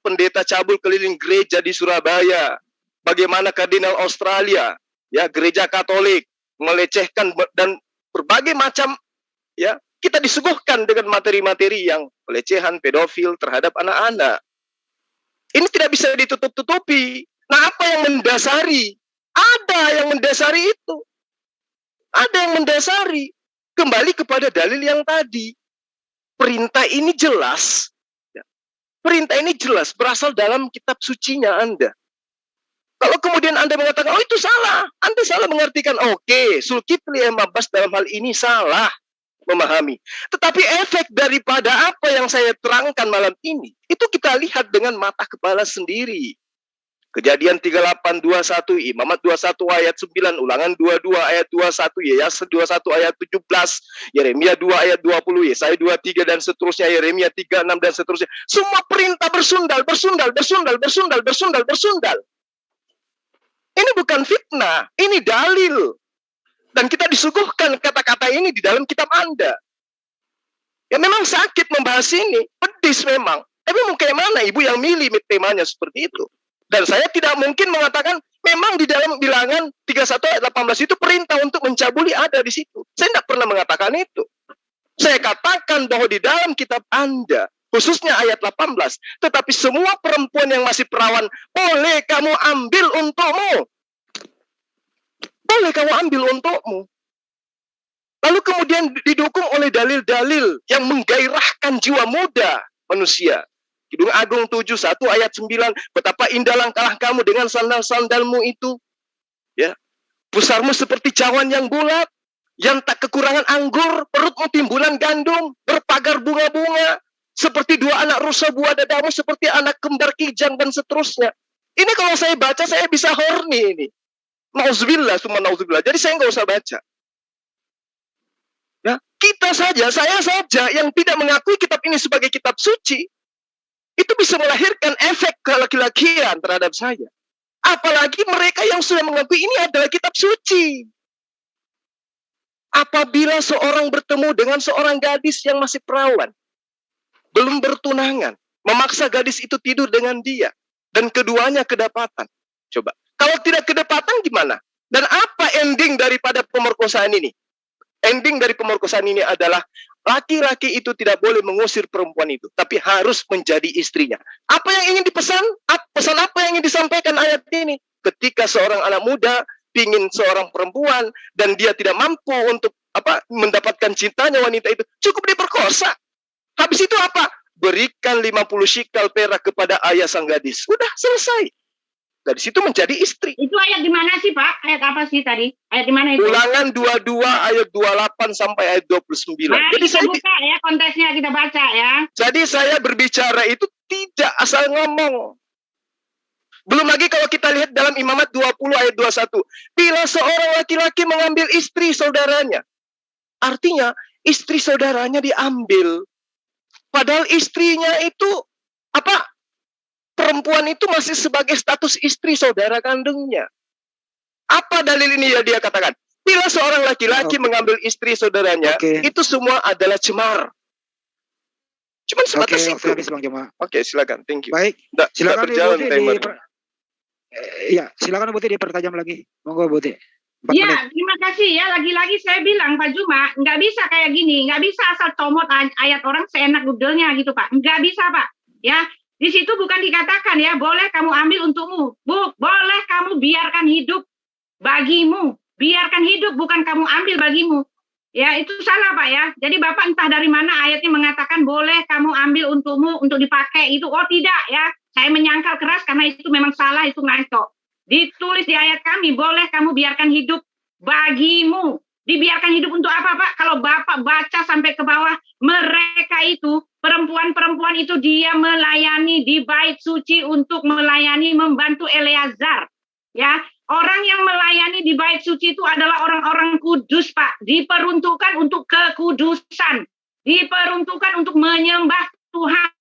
pendeta cabul keliling gereja di Surabaya. Bagaimana kardinal Australia, ya gereja Katolik melecehkan dan berbagai macam, ya, kita disuguhkan dengan materi-materi yang pelecehan, pedofil terhadap anak-anak. Ini tidak bisa ditutup-tutupi. Nah, apa yang mendasari? Ada yang mendasari itu. Ada yang mendasari. Kembali kepada dalil yang tadi. Perintah ini jelas. Ya. Perintah ini jelas berasal dalam kitab sucinya Anda. Kalau kemudian Anda mengatakan, oh itu salah. Anda salah mengartikan, oke, Zulkifli Abbas dalam hal ini salah memahami. Tetapi efek daripada apa yang saya terangkan malam ini, itu kita lihat dengan mata kepala sendiri. Kejadian 38:21, Imamat 21 ayat 9, Ulangan 22 ayat 21, Yesaya 21 ayat 17, Yeremia 2 ayat 20, Yesaya 23 dan seterusnya, Yeremia 36 dan seterusnya. Semua perintah bersundal. Ini bukan fitnah, ini dalil. Dan kita disuguhkan kata-kata ini di dalam kitab Anda. Ya memang sakit membahas ini, pedis memang. Tapi mau kayak mana ibu yang milih temanya seperti itu? Dan saya tidak mungkin mengatakan, memang di dalam bilangan 31 ayat 18 itu perintah untuk mencabuli ada di situ. Saya tidak pernah mengatakan itu. Saya katakan bahwa di dalam kitab Anda, khususnya ayat 18, tetapi semua perempuan yang masih perawan, boleh kamu ambil untukmu. Boleh kamu ambil untukmu. Lalu kemudian didukung oleh dalil-dalil yang menggairahkan jiwa muda manusia. Kidung Agung 7:1 ayat 9, betapa indah langkah kamu dengan sandal-sandalmu itu. Ya. Pusarmu seperti cawan yang bulat, yang tak kekurangan anggur, perutmu timbulan gandum, berpagar bunga-bunga, seperti dua anak rusa buah dadamu, seperti anak kembar kijang dan seterusnya. Ini kalau saya baca saya bisa horny ini. Nauzubillah, summa nauzubillah. Jadi saya nggak usah baca. Ya, kita saja, saya saja yang tidak mengakui kitab ini sebagai kitab suci, itu bisa melahirkan efek kelaki-lakian terhadap saya. Apalagi mereka yang sudah mengakui ini adalah kitab suci. Apabila seorang bertemu dengan seorang gadis yang masih perawan, belum bertunangan, memaksa gadis itu tidur dengan dia, dan keduanya kedapatan. Coba. Kalau tidak kedapatan gimana? Dan apa ending daripada pemerkosaan ini? Ending dari pemerkosaan ini adalah laki-laki itu tidak boleh mengusir perempuan itu, tapi harus menjadi istrinya. Apa yang ingin dipesan? Pesan apa yang ingin disampaikan ayat ini? Ketika seorang anak muda ingin seorang perempuan dan dia tidak mampu untuk mendapatkan cintanya wanita itu, cukup diperkosa. Habis itu apa? Berikan 50 shikal perak kepada ayah sang gadis. Udah selesai. Dari situ menjadi istri. Itu ayat di mana sih, Pak? Ayat apa sih tadi? Ayat di mana itu? Ulangan 22 ayat 28 sampai ayat 29. Mari jadi kita buka ya konteksnya, kita baca ya. Jadi saya berbicara itu tidak asal ngomong. Belum lagi kalau kita lihat dalam Imamat 20 ayat 21. Bila seorang laki-laki mengambil istri saudaranya. Artinya istri saudaranya diambil. Padahal istrinya itu perempuan itu masih sebagai status istri saudara kandungnya. Apa dalil ini ya dia katakan? Bila seorang laki-laki mengambil istri saudaranya, itu semua adalah cemar. Cuman sebatas itu. Oke, silakan. Thank you. Baik. Silakan berjalan silakan Bu Ti dipertajam lagi. Monggo Bu Ti. Ya, terima kasih ya. Lagi-lagi saya bilang Pak Juma, nggak bisa kayak gini, nggak bisa asal comot ayat orang seenak dudelnya gitu Pak. Nggak bisa Pak. Ya, di situ bukan dikatakan ya, boleh kamu ambil untukmu. Boleh kamu biarkan hidup bagimu. Biarkan hidup, bukan kamu ambil bagimu. Ya, itu salah Pak ya. Jadi Bapak entah dari mana ayatnya mengatakan boleh kamu ambil untukmu untuk dipakai itu. Oh tidak ya, saya menyangkal keras karena itu memang salah, itu ngaco. Ditulis di ayat kami, boleh kamu biarkan hidup bagimu. Dibiarkan hidup untuk apa Pak? Kalau Bapak baca sampai ke bawah, mereka itu, perempuan-perempuan itu dia melayani di bait suci untuk melayani, membantu Eleazar. Ya, orang yang melayani di bait suci itu adalah orang-orang kudus Pak. Diperuntukkan untuk kekudusan. Diperuntukkan untuk menyembah Tuhan.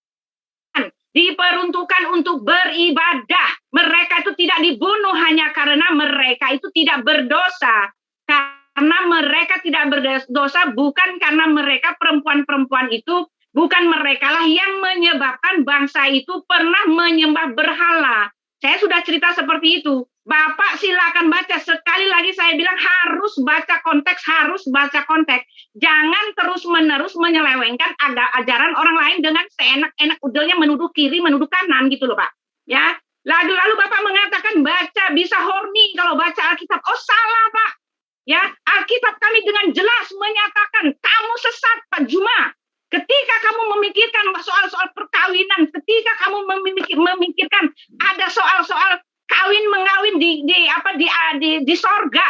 Diperuntukkan untuk beribadah. Mereka itu tidak dibunuh hanya karena mereka itu tidak berdosa. Karena mereka tidak berdosa bukan karena mereka perempuan-perempuan itu, bukan mereka lah yang menyebabkan bangsa itu pernah menyembah berhala. Saya sudah cerita seperti itu. Bapak silakan baca. Sekali lagi saya bilang harus baca konteks, harus baca konteks. Jangan terus-menerus menyelewengkan ajaran orang lain dengan seenak-enak udelnya menuduh kiri, menuduh kanan gitu loh Pak. Ya, lalu Bapak mengatakan baca bisa horny kalau baca Alkitab. Oh salah Pak. Ya, Alkitab kami dengan jelas menyatakan kamu sesat Pak Juma. Ketika kamu memikirkan soal-soal perkawinan, ketika kamu memikirkan ada soal-soal kawin mengawin di sorga.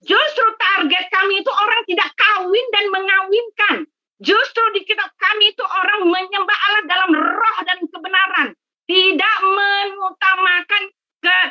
Justru target kami itu orang tidak kawin dan mengawinkan. Justru di kitab kami itu orang menyembah Allah dalam roh dan kebenaran. Tidak mengutamakan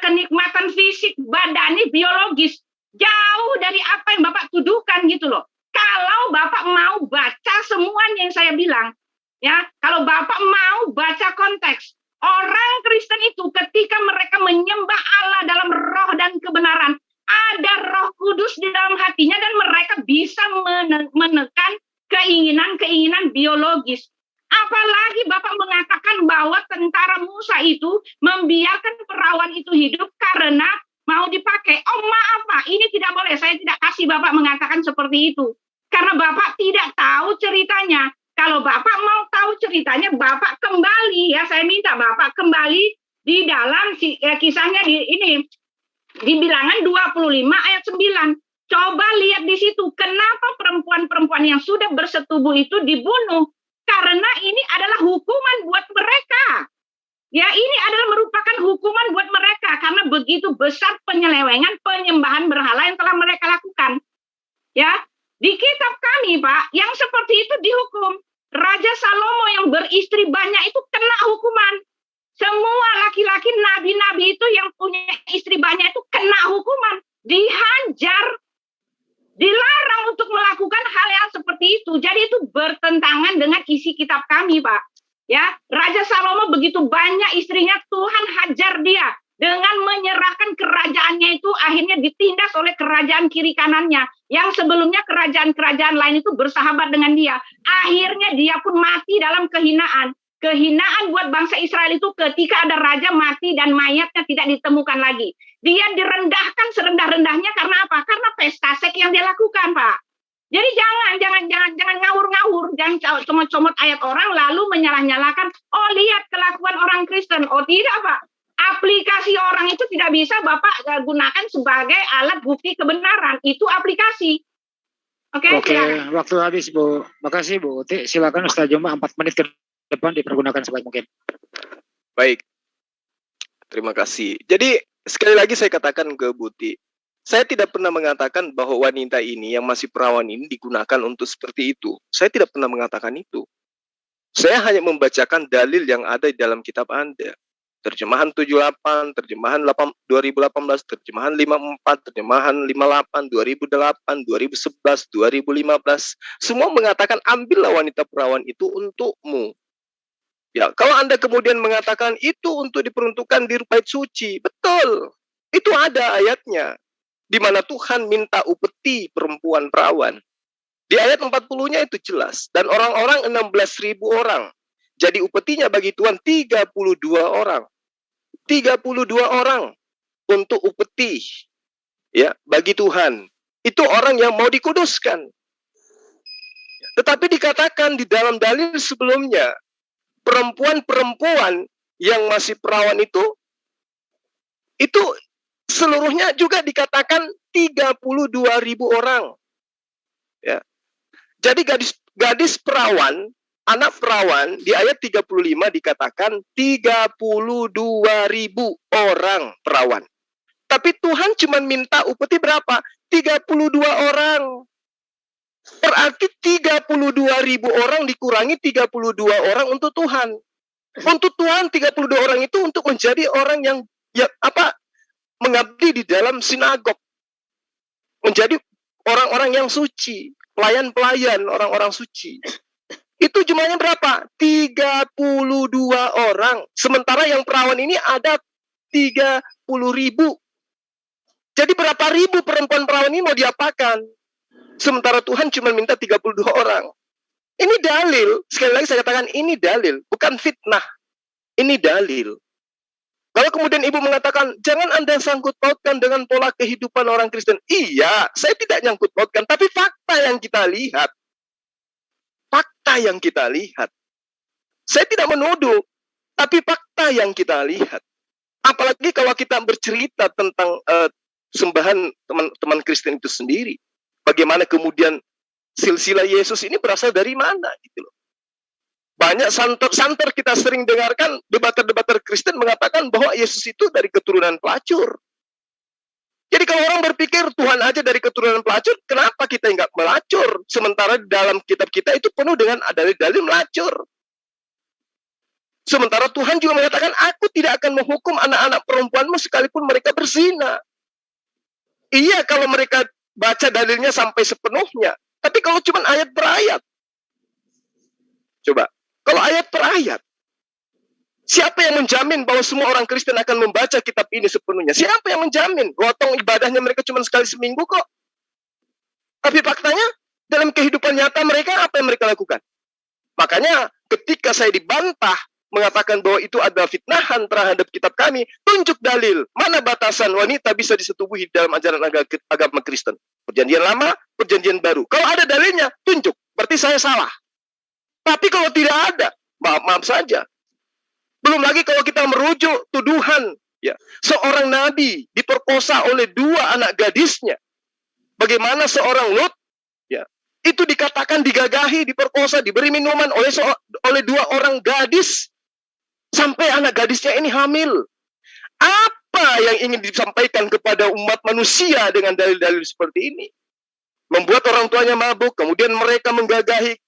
kenikmatan fisik, badani, biologis. Jauh dari apa yang Bapak tuduhkan gitu loh. Kalau Bapak mau baca semuanya yang saya bilang, ya, kalau Bapak mau baca konteks, orang Kristen itu ketika mereka menyembah Allah dalam roh dan kebenaran, ada Roh Kudus di dalam hatinya dan mereka bisa menekan keinginan-keinginan biologis. Apalagi Bapak mengatakan bahwa tentara Musa itu membiarkan perawan itu hidup karena mau dipakai. Oh maaf Pak, ini tidak boleh. Saya tidak kasih Bapak mengatakan seperti itu. Karena Bapak tidak tahu ceritanya. Kalau Bapak mau tahu ceritanya, Bapak kembali ya. Saya minta Bapak kembali di dalam kisahnya di Bilangan 25 ayat 9. Coba lihat di situ kenapa perempuan-perempuan yang sudah bersetubuh itu dibunuh. Karena ini adalah hukuman buat mereka. Ya, ini adalah merupakan hukuman buat mereka karena begitu besar penyelewengan penyembahan berhala yang telah mereka lakukan. Ya, di kitab kami, Pak, yang seperti itu dihukum. Raja Salomo yang beristri banyak itu kena hukuman. Semua laki-laki nabi-nabi itu yang punya istri banyak itu kena hukuman. Dihajar, dilarang untuk melakukan hal-hal seperti itu. Jadi itu bertentangan dengan isi kitab kami, Pak. Ya, Raja Salomo begitu banyak istrinya, Tuhan hajar dia. Dengan menyerahkan kerajaannya itu akhirnya ditindas oleh kerajaan kiri kanannya. Yang sebelumnya kerajaan-kerajaan lain itu bersahabat dengan dia. Akhirnya dia pun mati dalam kehinaan. Kehinaan buat bangsa Israel itu ketika ada raja mati dan mayatnya tidak ditemukan lagi. Dia direndahkan serendah-rendahnya karena apa? Karena pesta seks yang dia lakukan, Pak. Jadi jangan ngawur-ngawur, jangan comot-comot ayat orang lalu menyalah-nyalakan, oh lihat kelakuan orang Kristen. Oh tidak, Pak. Aplikasi orang itu tidak bisa Bapak gunakan sebagai alat bukti kebenaran. Itu aplikasi. Oke, waktu habis, Bu. Makasih, Bu Uti. Silakan Ustaz Juma 4 menit ke depan dipergunakan sebaik mungkin. Baik. Terima kasih. Jadi, sekali lagi saya katakan ke Buti, saya tidak pernah mengatakan bahwa wanita ini yang masih perawan ini digunakan untuk seperti itu. Saya tidak pernah mengatakan itu. Saya hanya membacakan dalil yang ada di dalam kitab Anda. Terjemahan 78, terjemahan 2018, terjemahan 54, terjemahan 58, 2008, 2011, 2015. Semua mengatakan ambillah wanita perawan itu untukmu. Ya, kalau Anda kemudian mengatakan itu untuk diperuntukkan di bait suci, betul. Itu ada ayatnya. Di mana Tuhan minta upeti perempuan perawan. Di ayat 40-nya itu jelas. Dan orang-orang 16.000 orang. Jadi upetinya bagi Tuhan 32 orang. 32 orang untuk upeti ya bagi Tuhan. Itu orang yang mau dikuduskan. Tetapi dikatakan di dalam dalil sebelumnya, perempuan-perempuan yang masih perawan itu seluruhnya juga dikatakan 32.000 orang. Ya. Jadi gadis perawan, anak perawan di ayat 35 dikatakan 32.000 orang perawan. Tapi Tuhan cuma minta upeti berapa? 32 orang. Berarti 32.000 orang dikurangi 32 orang untuk Tuhan. Untuk Tuhan 32 orang itu untuk menjadi orang yang mengabdi di dalam sinagog. Menjadi orang-orang yang suci, pelayan-pelayan orang-orang suci. Itu jumlahnya berapa? 32 orang. Sementara yang perawan ini ada 30.000. Jadi berapa ribu perempuan perawan ini mau diapakan? Sementara Tuhan cuma minta 32 orang. Ini dalil. Sekali lagi saya katakan ini dalil. Bukan fitnah. Ini dalil. Lalu kemudian ibu mengatakan, jangan Anda sangkut pautkan dengan pola kehidupan orang Kristen. Iya, saya tidak nyangkut pautkan, tapi fakta yang kita lihat. Fakta yang kita lihat. Saya tidak menuduh, tapi fakta yang kita lihat. Apalagi kalau kita bercerita tentang sembahan teman-teman Kristen itu sendiri. Bagaimana kemudian silsilah Yesus ini berasal dari mana gitu loh. Banyak santer kita sering dengarkan debater-debater Kristen mengatakan bahwa Yesus itu dari keturunan pelacur. Jadi kalau orang berpikir Tuhan aja dari keturunan pelacur, kenapa kita nggak melacur? Sementara dalam kitab kita itu penuh dengan dalil-dalil melacur. Sementara Tuhan juga mengatakan, aku tidak akan menghukum anak-anak perempuanmu sekalipun mereka berzina. Iya kalau mereka baca dalilnya sampai sepenuhnya. Tapi kalau cuma ayat per ayat. Coba. Kalau ayat per ayat, siapa yang menjamin bahwa semua orang Kristen akan membaca kitab ini sepenuhnya? Siapa yang menjamin? Lotong ibadahnya mereka cuma sekali seminggu kok. Tapi faktanya, dalam kehidupan nyata mereka, apa yang mereka lakukan? Makanya ketika saya dibantah, mengatakan bahwa itu adalah fitnahan terhadap kitab kami, tunjuk dalil. Mana batasan wanita bisa disetubuhi dalam ajaran agama Kristen? Perjanjian lama, perjanjian baru. Kalau ada dalilnya, tunjuk. Berarti saya salah. Tapi kalau tidak ada, maaf saja. Belum lagi kalau kita merujuk tuduhan, ya, seorang nabi diperkosa oleh 2 anak gadisnya. Bagaimana seorang Lut, ya, itu dikatakan digagahi, diperkosa, diberi minuman oleh 2 orang gadis, sampai anak gadisnya ini hamil. Apa yang ingin disampaikan kepada umat manusia dengan dalil-dalil seperti ini? Membuat orang tuanya mabuk, kemudian mereka menggagahi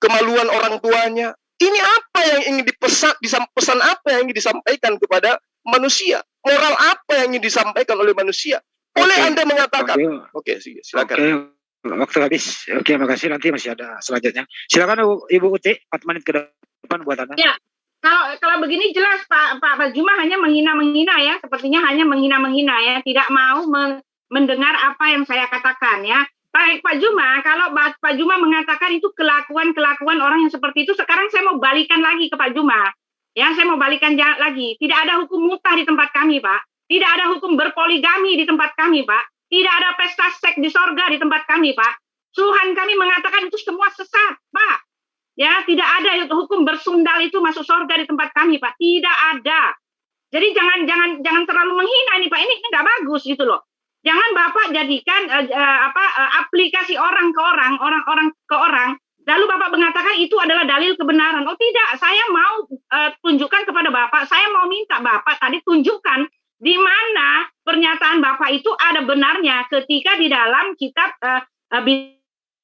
kemaluan orang tuanya. Ini apa yang ingin pesan apa yang ingin disampaikan kepada manusia? Moral apa yang ingin disampaikan oleh manusia? Boleh Anda mengatakan? Oke, silakan. Waktu habis. Oke, makasih. Nanti masih ada selanjutnya. Silakan Ibu Uti, 4 menit ke depan buat Anda. Ya, kalau begini jelas Pak Juma hanya menghina-menghina ya. Sepertinya hanya menghina-menghina ya. Tidak mau mendengar apa yang saya katakan ya. Baik Pak Juma, kalau Pak Juma mengatakan itu kelakuan orang yang seperti itu, sekarang saya mau balikan lagi ke Pak Juma. Ya, saya mau balikan lagi. Tidak ada hukum mutah di tempat kami, Pak. Tidak ada hukum berpoligami di tempat kami, Pak. Tidak ada pesta seks di sorga di tempat kami, Pak. Tuhan kami mengatakan itu semua sesat, Pak. Ya, tidak ada hukum bersundal itu masuk sorga di tempat kami, Pak. Tidak ada. Jadi jangan terlalu menghina nih, Pak. Ini nggak bagus gitu loh. Jangan Bapak jadikan aplikasi orang ke orang, lalu Bapak mengatakan itu adalah dalil kebenaran. Oh tidak, saya mau tunjukkan kepada Bapak, saya mau minta Bapak tadi tunjukkan di mana pernyataan Bapak itu ada benarnya ketika di dalam kitab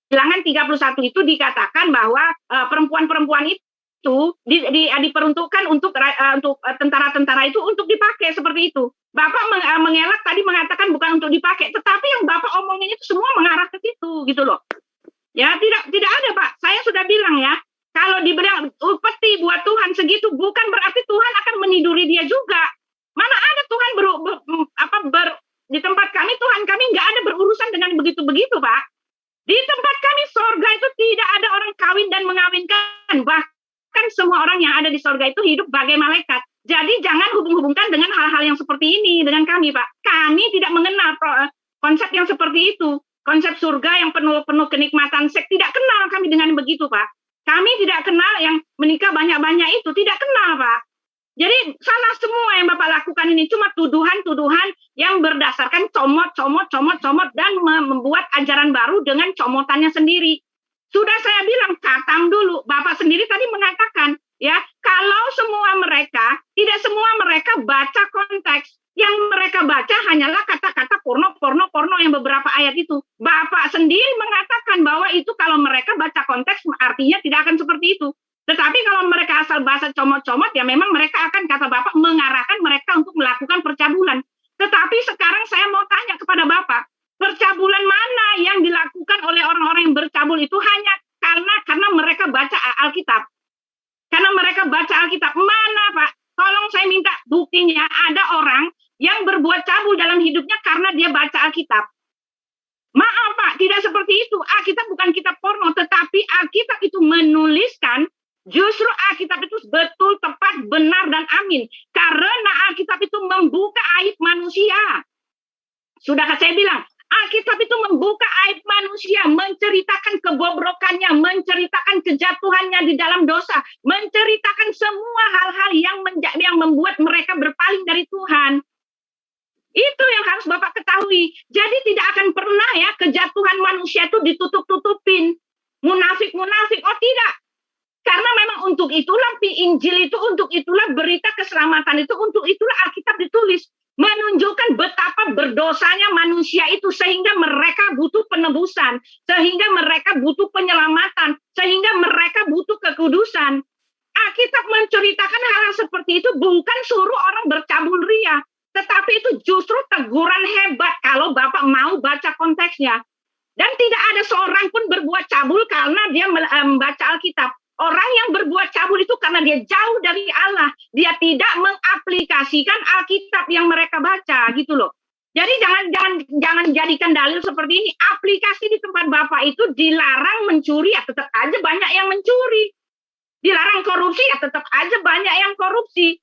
Bilangan 31 itu dikatakan bahwa perempuan-perempuan itu diperuntukkan untuk tentara-tentara itu untuk dipakai seperti itu. Bapak mengelak tadi mengatakan bukan untuk dipakai, tetapi yang Bapak omongin itu semua mengarah ke situ gitu loh. Ya, tidak ada Pak. Saya sudah bilang ya, kalau dibilang upeti buat Tuhan segitu bukan berarti Tuhan akan meniduri dia juga. Mana ada Tuhan di tempat kami, Tuhan kami nggak ada berurusan dengan begitu-begitu, Pak. Di tempat kami sorga itu tidak ada orang kawin dan mengawinkan, bahkan semua orang yang ada di sorga itu hidup bagai malaikat. Jadi jangan hubung-hubungkan dengan hal-hal yang seperti ini dengan kami, Pak. Kami tidak mengenal konsep yang seperti itu. Konsep surga yang penuh kenikmatan seks, tidak kenal kami dengan begitu, Pak. Kami tidak kenal yang menikah banyak-banyak itu, tidak kenal, Pak. Jadi salah semua yang Bapak lakukan ini cuma tuduhan-tuduhan yang berdasarkan comot dan membuat ajaran baru dengan comotannya sendiri. Sudah saya bilang katam dulu. Bapak sendiri tadi mengatakan ya, kalau tidak semua mereka baca konteks. Yang mereka baca hanyalah kata-kata porno yang beberapa ayat itu. Bapak sendiri mengatakan bahwa itu kalau mereka baca konteks artinya tidak akan seperti itu. Tetapi kalau mereka asal bahasa comot-comot, ya memang mereka akan, kata Bapak, mengarahkan mereka untuk melakukan percabulan. Tetapi sekarang saya mau tanya kepada Bapak, percabulan mana yang dilakukan oleh orang-orang yang bercabul itu hanya karena mereka baca Alkitab? Karena mereka baca Alkitab. Mana, Pak? Tolong saya minta buktinya ada orang yang berbuat cabul dalam hidupnya karena dia baca Alkitab. Maaf, Pak, tidak seperti itu. Alkitab bukan kitab porno, tetapi Alkitab itu menuliskan Justru Alkitab itu betul, tepat, benar, dan amin. Karena Alkitab itu membuka aib manusia. Sudahkah saya bilang? Alkitab itu membuka aib manusia, menceritakan kebobrokannya, menceritakan kejatuhannya di dalam dosa, menceritakan semua hal-hal yang membuat mereka berpaling dari Tuhan. Itu yang harus Bapak ketahui. Jadi tidak akan pernah ya kejatuhan manusia itu ditutup-tutupin. Munafik-munafik, oh tidak. Karena memang untuk itulah Injil itu, untuk itulah berita keselamatan itu, untuk itulah Alkitab ditulis. Menunjukkan betapa berdosanya manusia itu, sehingga mereka butuh penebusan, sehingga mereka butuh penyelamatan, sehingga mereka butuh kekudusan. Alkitab menceritakan hal-hal seperti itu bukan suruh orang bercabul ria, tetapi itu justru teguran hebat kalau Bapak mau baca konteksnya. Dan tidak ada seorang pun berbuat cabul karena dia membaca Alkitab. Orang yang berbuat cabul itu karena dia jauh dari Allah. Dia tidak mengaplikasikan Alkitab yang mereka baca, gitu loh. Jadi jangan jadikan dalil seperti ini. Aplikasi di tempat Bapak itu dilarang mencuri, ya tetap aja banyak yang mencuri. Dilarang korupsi, ya tetap aja banyak yang korupsi.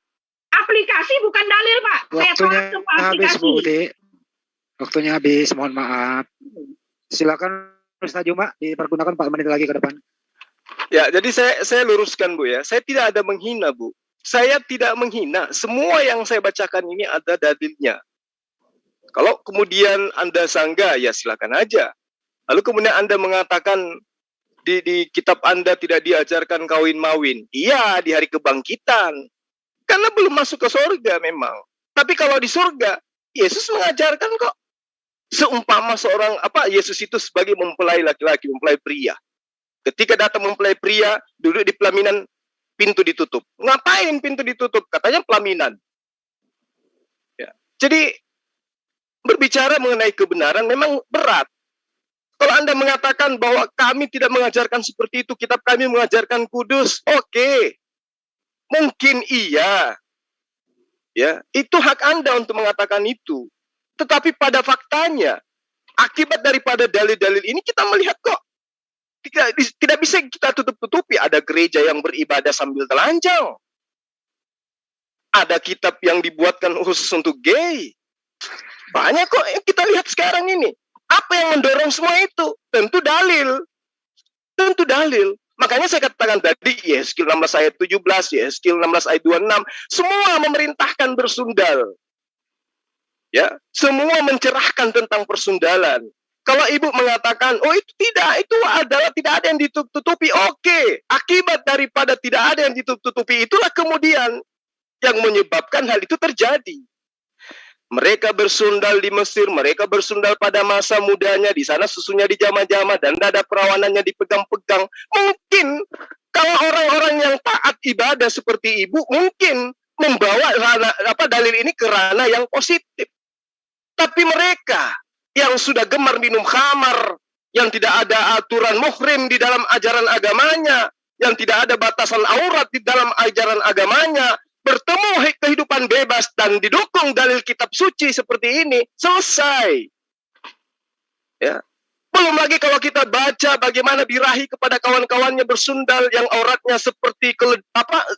Aplikasi bukan dalil, Pak. Waktunya habis, Bu Uti. Waktunya habis, mohon maaf. Silakan Ustaz Juma, dipergunakan 4 menit lagi ke depan. Ya, jadi saya luruskan, Bu ya. Saya tidak ada menghina, Bu. Saya tidak menghina. Semua yang saya bacakan ini ada dalilnya. Kalau kemudian Anda sanggah, ya silakan aja. Lalu kemudian Anda mengatakan di kitab Anda tidak diajarkan kawin-mawin. Iya, di hari kebangkitan. Karena belum masuk ke surga memang. Tapi kalau di surga, Yesus mengajarkan kok. Seumpama seorang Yesus itu sebagai mempelai laki-laki, mempelai pria. Ketika datang mempelai pria, duduk di pelaminan, pintu ditutup. Ngapain pintu ditutup? Katanya pelaminan. Ya. Jadi, berbicara mengenai kebenaran memang berat. Kalau Anda mengatakan bahwa kami tidak mengajarkan seperti itu, kitab kami mengajarkan kudus, oke. Mungkin iya. Ya, itu hak Anda untuk mengatakan itu. Tetapi pada faktanya, akibat daripada dalil-dalil ini kita melihat kok tidak bisa kita tutup-tutupi. Ada gereja yang beribadah sambil telanjang. Ada kitab yang dibuatkan khusus untuk gay. Banyak kok yang kita lihat sekarang ini. Apa yang mendorong semua itu? Tentu dalil. Tentu dalil. Makanya saya katakan tadi, Yeskil 16 ayat 17, Yeskil 16 ayat 26, semua memerintahkan bersundal. Ya, semua mencerahkan tentang persundalan. Kalau ibu mengatakan, oh itu tidak, itu adalah tidak ada yang ditutupi. Oke, akibat daripada tidak ada yang ditutupi, itulah kemudian yang menyebabkan hal itu terjadi. Mereka bersundal di Mesir, mereka bersundal pada masa mudanya, di sana susunya dijama-jama, dan dada perawanannya dipegang-pegang. Mungkin kalau orang-orang yang taat ibadah seperti ibu, mungkin membawa dalil ini ke ranah yang positif. Tapi mereka yang sudah gemar minum khamar, yang tidak ada aturan muhrim di dalam ajaran agamanya, yang tidak ada batasan aurat di dalam ajaran agamanya, bertemu kehidupan bebas dan didukung dalil kitab suci seperti ini, selesai. Ya. Belum lagi kalau kita baca bagaimana birahi kepada kawan-kawannya bersundal yang auratnya seperti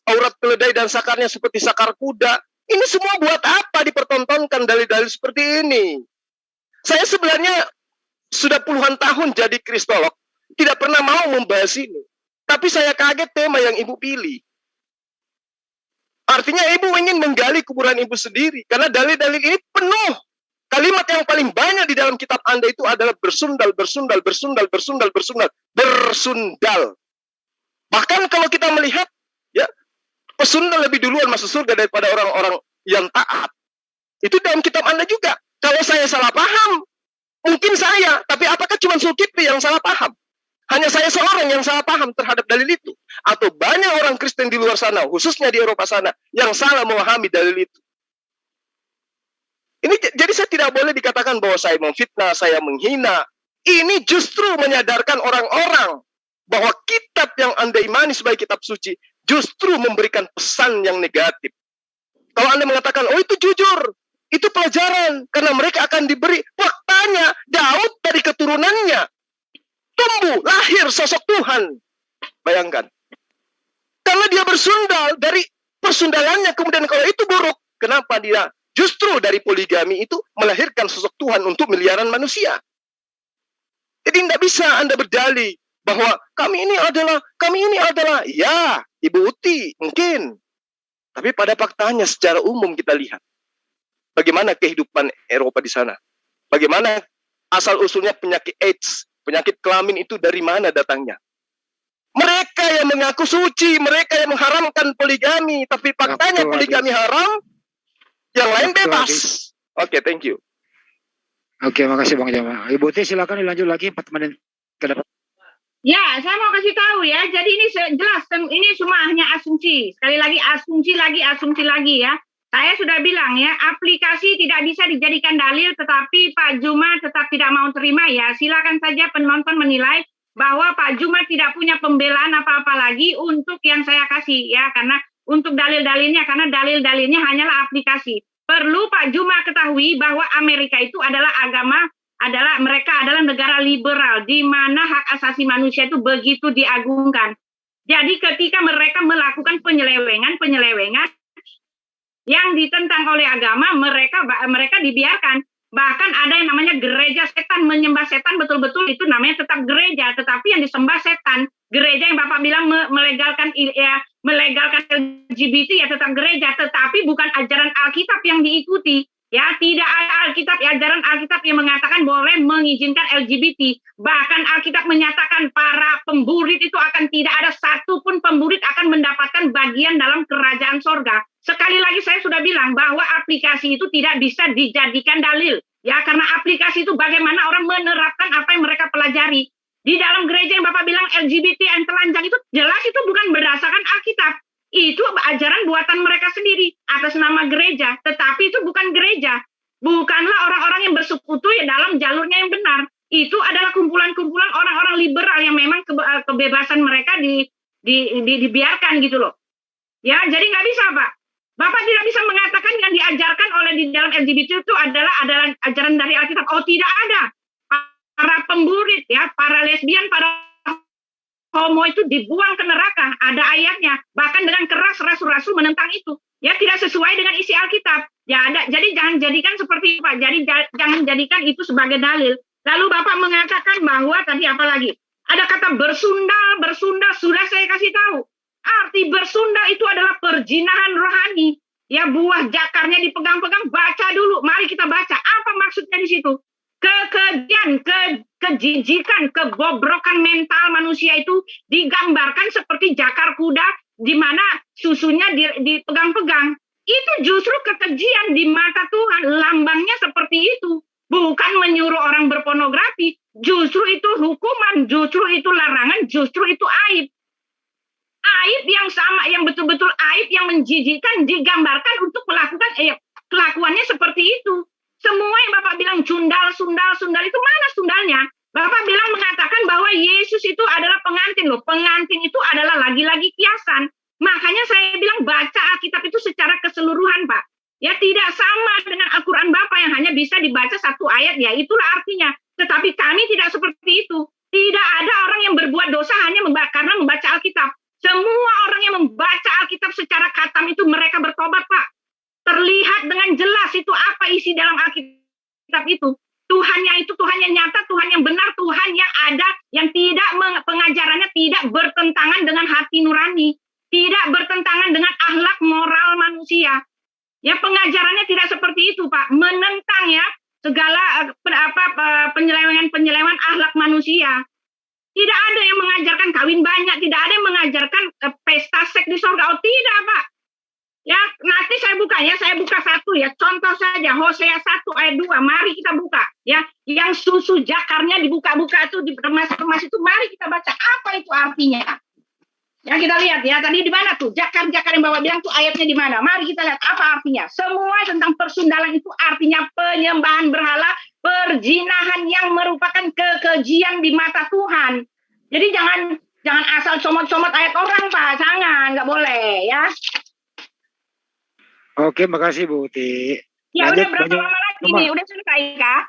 aurat keledai dan sakarnya seperti sakar kuda. Ini semua buat apa dipertontonkan dalil-dalil seperti ini? Saya sebenarnya sudah puluhan tahun jadi kristolog, tidak pernah mau membahas ini. Tapi saya kaget tema yang ibu pilih. Artinya ibu ingin menggali kuburan ibu sendiri, karena dalil-dalil ini penuh. Kalimat yang paling banyak di dalam kitab Anda itu adalah bersundal, bersundal, bersundal, bersundal, bersundal, bersundal. Bahkan kalau kita melihat, ya, pesundal lebih duluan masuk surga daripada orang-orang yang taat. Itu dalam kitab Anda juga. Kalau saya salah paham, mungkin saya, tapi apakah cuma Zulkifli yang salah paham? Hanya saya seorang yang salah paham terhadap dalil itu? Atau banyak orang Kristen di luar sana, khususnya di Eropa sana, yang salah memahami dalil itu? Ini jadi saya tidak boleh dikatakan bahwa saya memfitnah, saya menghina. Ini justru menyadarkan orang-orang bahwa kitab yang Anda imani sebagai kitab suci justru memberikan pesan yang negatif. Kalau Anda mengatakan, oh itu jujur, itu pelajaran, karena mereka akan diberi faktanya. Daud dari keturunannya tumbuh, lahir sosok Tuhan. Bayangkan. bersundal, dari persundalannya kemudian kalau itu buruk, kenapa dia justru dari poligami itu melahirkan sosok Tuhan untuk miliaran manusia? Jadi tidak bisa Anda berdalih bahwa kami ini adalah, ya, Ibu Uti mungkin. Tapi pada faktanya secara umum kita lihat bagaimana kehidupan Eropa di sana. Bagaimana asal-usulnya penyakit AIDS, penyakit kelamin itu dari mana datangnya. Mereka yang mengaku suci, mereka yang mengharamkan poligami, tapi faktanya poligami haram, yang lain bebas. Oke, thank you. Oke, makasih Bang Jama. Ibu Uti silakan dilanjut lagi 4 menit ke depan. Ya, saya mau kasih tahu ya. Jadi ini jelas, ini cuma hanya asumsi. Sekali lagi asumsi lagi ya. Saya sudah bilang ya, aplikasi tidak bisa dijadikan dalil, tetapi Pak Juma tetap tidak mau terima ya. Silakan saja penonton menilai bahwa Pak Juma tidak punya pembelaan apa-apa lagi untuk yang saya kasih ya, karena untuk dalil-dalilnya, karena dalil-dalilnya hanyalah aplikasi. Perlu Pak Juma ketahui bahwa Amerika itu adalah mereka adalah negara liberal di mana hak asasi manusia itu begitu diagungkan. Jadi ketika mereka melakukan penyelewengan yang ditentang oleh agama, mereka dibiarkan. Bahkan ada yang namanya gereja setan, menyembah setan, betul-betul itu namanya tetap gereja, tetapi yang disembah setan. Gereja yang Bapak bilang melegalkan LGBT ya tetap gereja, tetapi bukan ajaran Alkitab yang diikuti. Ya, tidak ada ajaran Alkitab yang mengatakan boleh mengizinkan LGBT. Bahkan Alkitab menyatakan para pemburit itu akan tidak ada satupun pemburit akan mendapatkan bagian dalam kerajaan sorga. Sekali lagi saya sudah bilang bahwa aplikasi itu tidak bisa dijadikan dalil. Ya, karena aplikasi itu bagaimana orang menerapkan apa yang mereka pelajari. Di dalam gereja yang Bapak bilang LGBT yang telanjang itu jelas itu bukan berdasarkan Alkitab. Itu ajaran buatan mereka sendiri atas nama gereja. Tetapi itu bukan gereja. Bukanlah orang-orang yang bersekutu dalam jalurnya yang benar. Itu adalah kumpulan-kumpulan orang-orang liberal yang memang kebebasan mereka dibiarkan gitu loh. Ya, jadi nggak bisa Pak. Bapak tidak bisa mengatakan yang diajarkan oleh di dalam LGBT itu adalah ajaran dari Alkitab. Oh, tidak ada. Para pemburit, ya, para lesbian, para homo itu dibuang ke neraka. Ada ayatnya. Bahkan dengan keras rasul-rasul menentang itu. Ya, tidak sesuai dengan isi Alkitab. Ya, ada. Jadi jangan jadikan seperti itu, Pak. Jadi jangan jadikan itu sebagai dalil. Lalu Bapak mengatakan bahwa tadi apa lagi? Ada kata bersundal, sudah saya kasih tahu. Arti bersundal itu adalah perjinahan rohani. Ya, buah jakarnya dipegang-pegang, baca dulu. Mari kita baca. Apa maksudnya di situ? Kekejian, kejijikan, kebobrokan mental manusia itu digambarkan seperti jakar kuda di mana susunya dipegang-pegang. Itu justru kekejian di mata Tuhan. Lambangnya seperti itu. Bukan menyuruh orang berpornografi. Justru itu hukuman, justru itu larangan, justru itu aib. Aib yang sama, yang betul-betul aib yang menjijikkan digambarkan untuk melakukan kelakuannya seperti itu. Semua yang Bapak bilang sundal itu mana sundalnya? Bapak bilang mengatakan bahwa Yesus itu adalah pengantin loh. Pengantin itu adalah lagi-lagi kiasan. Makanya saya bilang baca Alkitab itu secara keseluruhan, Pak. Ya, tidak sama dengan Al-Quran Bapak yang hanya bisa dibaca satu ayat, ya itulah artinya. Tetapi kami tidak seperti itu. Tidak ada orang yang berbuat dosa hanya karena membaca Alkitab. Semua orang yang membaca Alkitab secara khatam itu mereka bertobat, Pak. Terlihat dengan jelas itu apa isi dalam Alkitab itu. Tuhannya itu Tuhan yang nyata, Tuhan yang benar, Tuhan yang ada, yang tidak pengajarannya tidak bertentangan dengan hati nurani, tidak bertentangan dengan akhlak moral manusia. Ya, pengajarannya tidak seperti itu, Pak. Menentang ya segala penyelewengan akhlak manusia. Tidak ada yang mengajarkan kawin banyak, tidak ada yang mengajarkan pesta seks di surga. Oh, tidak, Pak. Ya, nanti saya buka satu ya. Contoh saja, Hosea 1 ayat 2. Mari kita buka. Ya, yang susu jakarnya dibuka-buka itu, dikemas-kemas itu, mari kita baca. Apa itu artinya? Ya, kita lihat ya. Tadi di mana tuh? Jakar-jakar yang Bapak bilang tuh ayatnya di mana? Mari kita lihat apa artinya. Semua tentang persundalan itu artinya penyembahan berhala, perjinahan yang merupakan kekejian di mata Tuhan. Jadi jangan asal comot-comot ayat orang, Pak. Jangan, nggak boleh ya. Oke, makasih Bu Uti. Ya, udah berapa lama lagi nih? Udah selesai, Kak?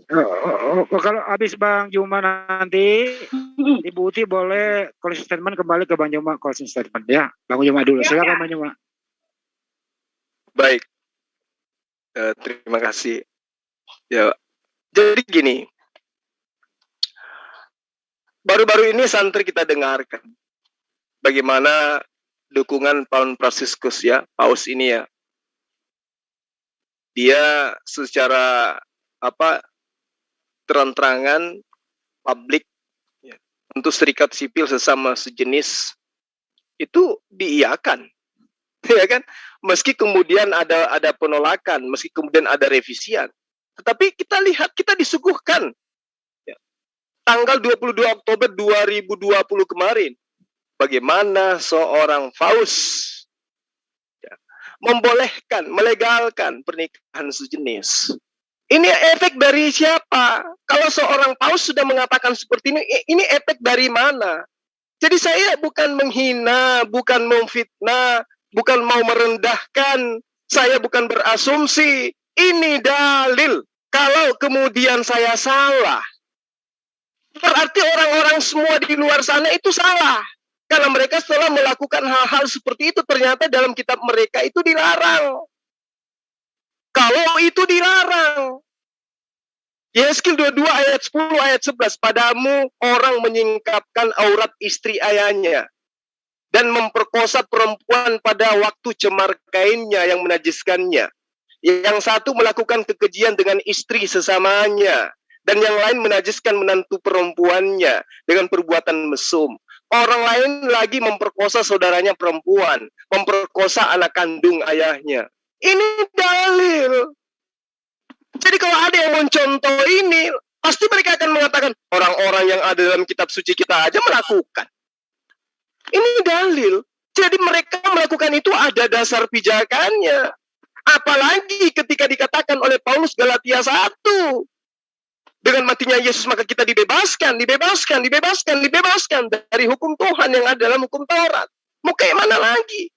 Kalau habis Bang Juma nanti, Ibu Uti boleh closing statement kembali ke Bang Juma closing statement ya. Bang Juma dulu, silakan Bang Juma. Baik, terima kasih. Ya, jadi gini, baru-baru ini santri kita dengarkan bagaimana dukungan Paus Fransiskus ya, Paus ini ya, dia secara terang-terangan publik ya, untuk serikat sipil sesama sejenis itu diiyakan, ya kan? Meski kemudian ada penolakan, meski kemudian ada revisian, tetapi kita lihat, kita disuguhkan ya, tanggal 22 Oktober 2020 kemarin, bagaimana seorang Paus ya, membolehkan, melegalkan pernikahan sejenis. Ini efek dari siapa? Kalau seorang Paus sudah mengatakan seperti ini efek dari mana? Jadi saya bukan menghina, bukan memfitnah, bukan mau merendahkan, saya bukan berasumsi. Ini dalil. Kalau kemudian saya salah, berarti orang-orang semua di luar sana itu salah. Karena mereka setelah melakukan hal-hal seperti itu, ternyata dalam kitab mereka itu dilarang. Kalau itu dilarang. Yeskil 22 ayat 10 ayat 11. Padamu orang menyingkapkan aurat istri ayahnya dan memperkosa perempuan pada waktu cemar kainnya yang menajiskannya. Yang satu melakukan kekejian dengan istri sesamanya, dan yang lain menajiskan menantu perempuannya dengan perbuatan mesum. Orang lain lagi memperkosa saudaranya perempuan, memperkosa anak kandung ayahnya. Ini dalil. Jadi kalau ada yang mencontoh ini, pasti mereka akan mengatakan, orang-orang yang ada dalam kitab suci kita aja melakukan. Ini dalil. Jadi mereka melakukan itu ada dasar pijakannya. Apalagi ketika dikatakan oleh Paulus Galatia 1. Dengan matinya Yesus maka kita dibebaskan dari hukum Tuhan yang ada dalam hukum Taurat. Mau kayak mana lagi?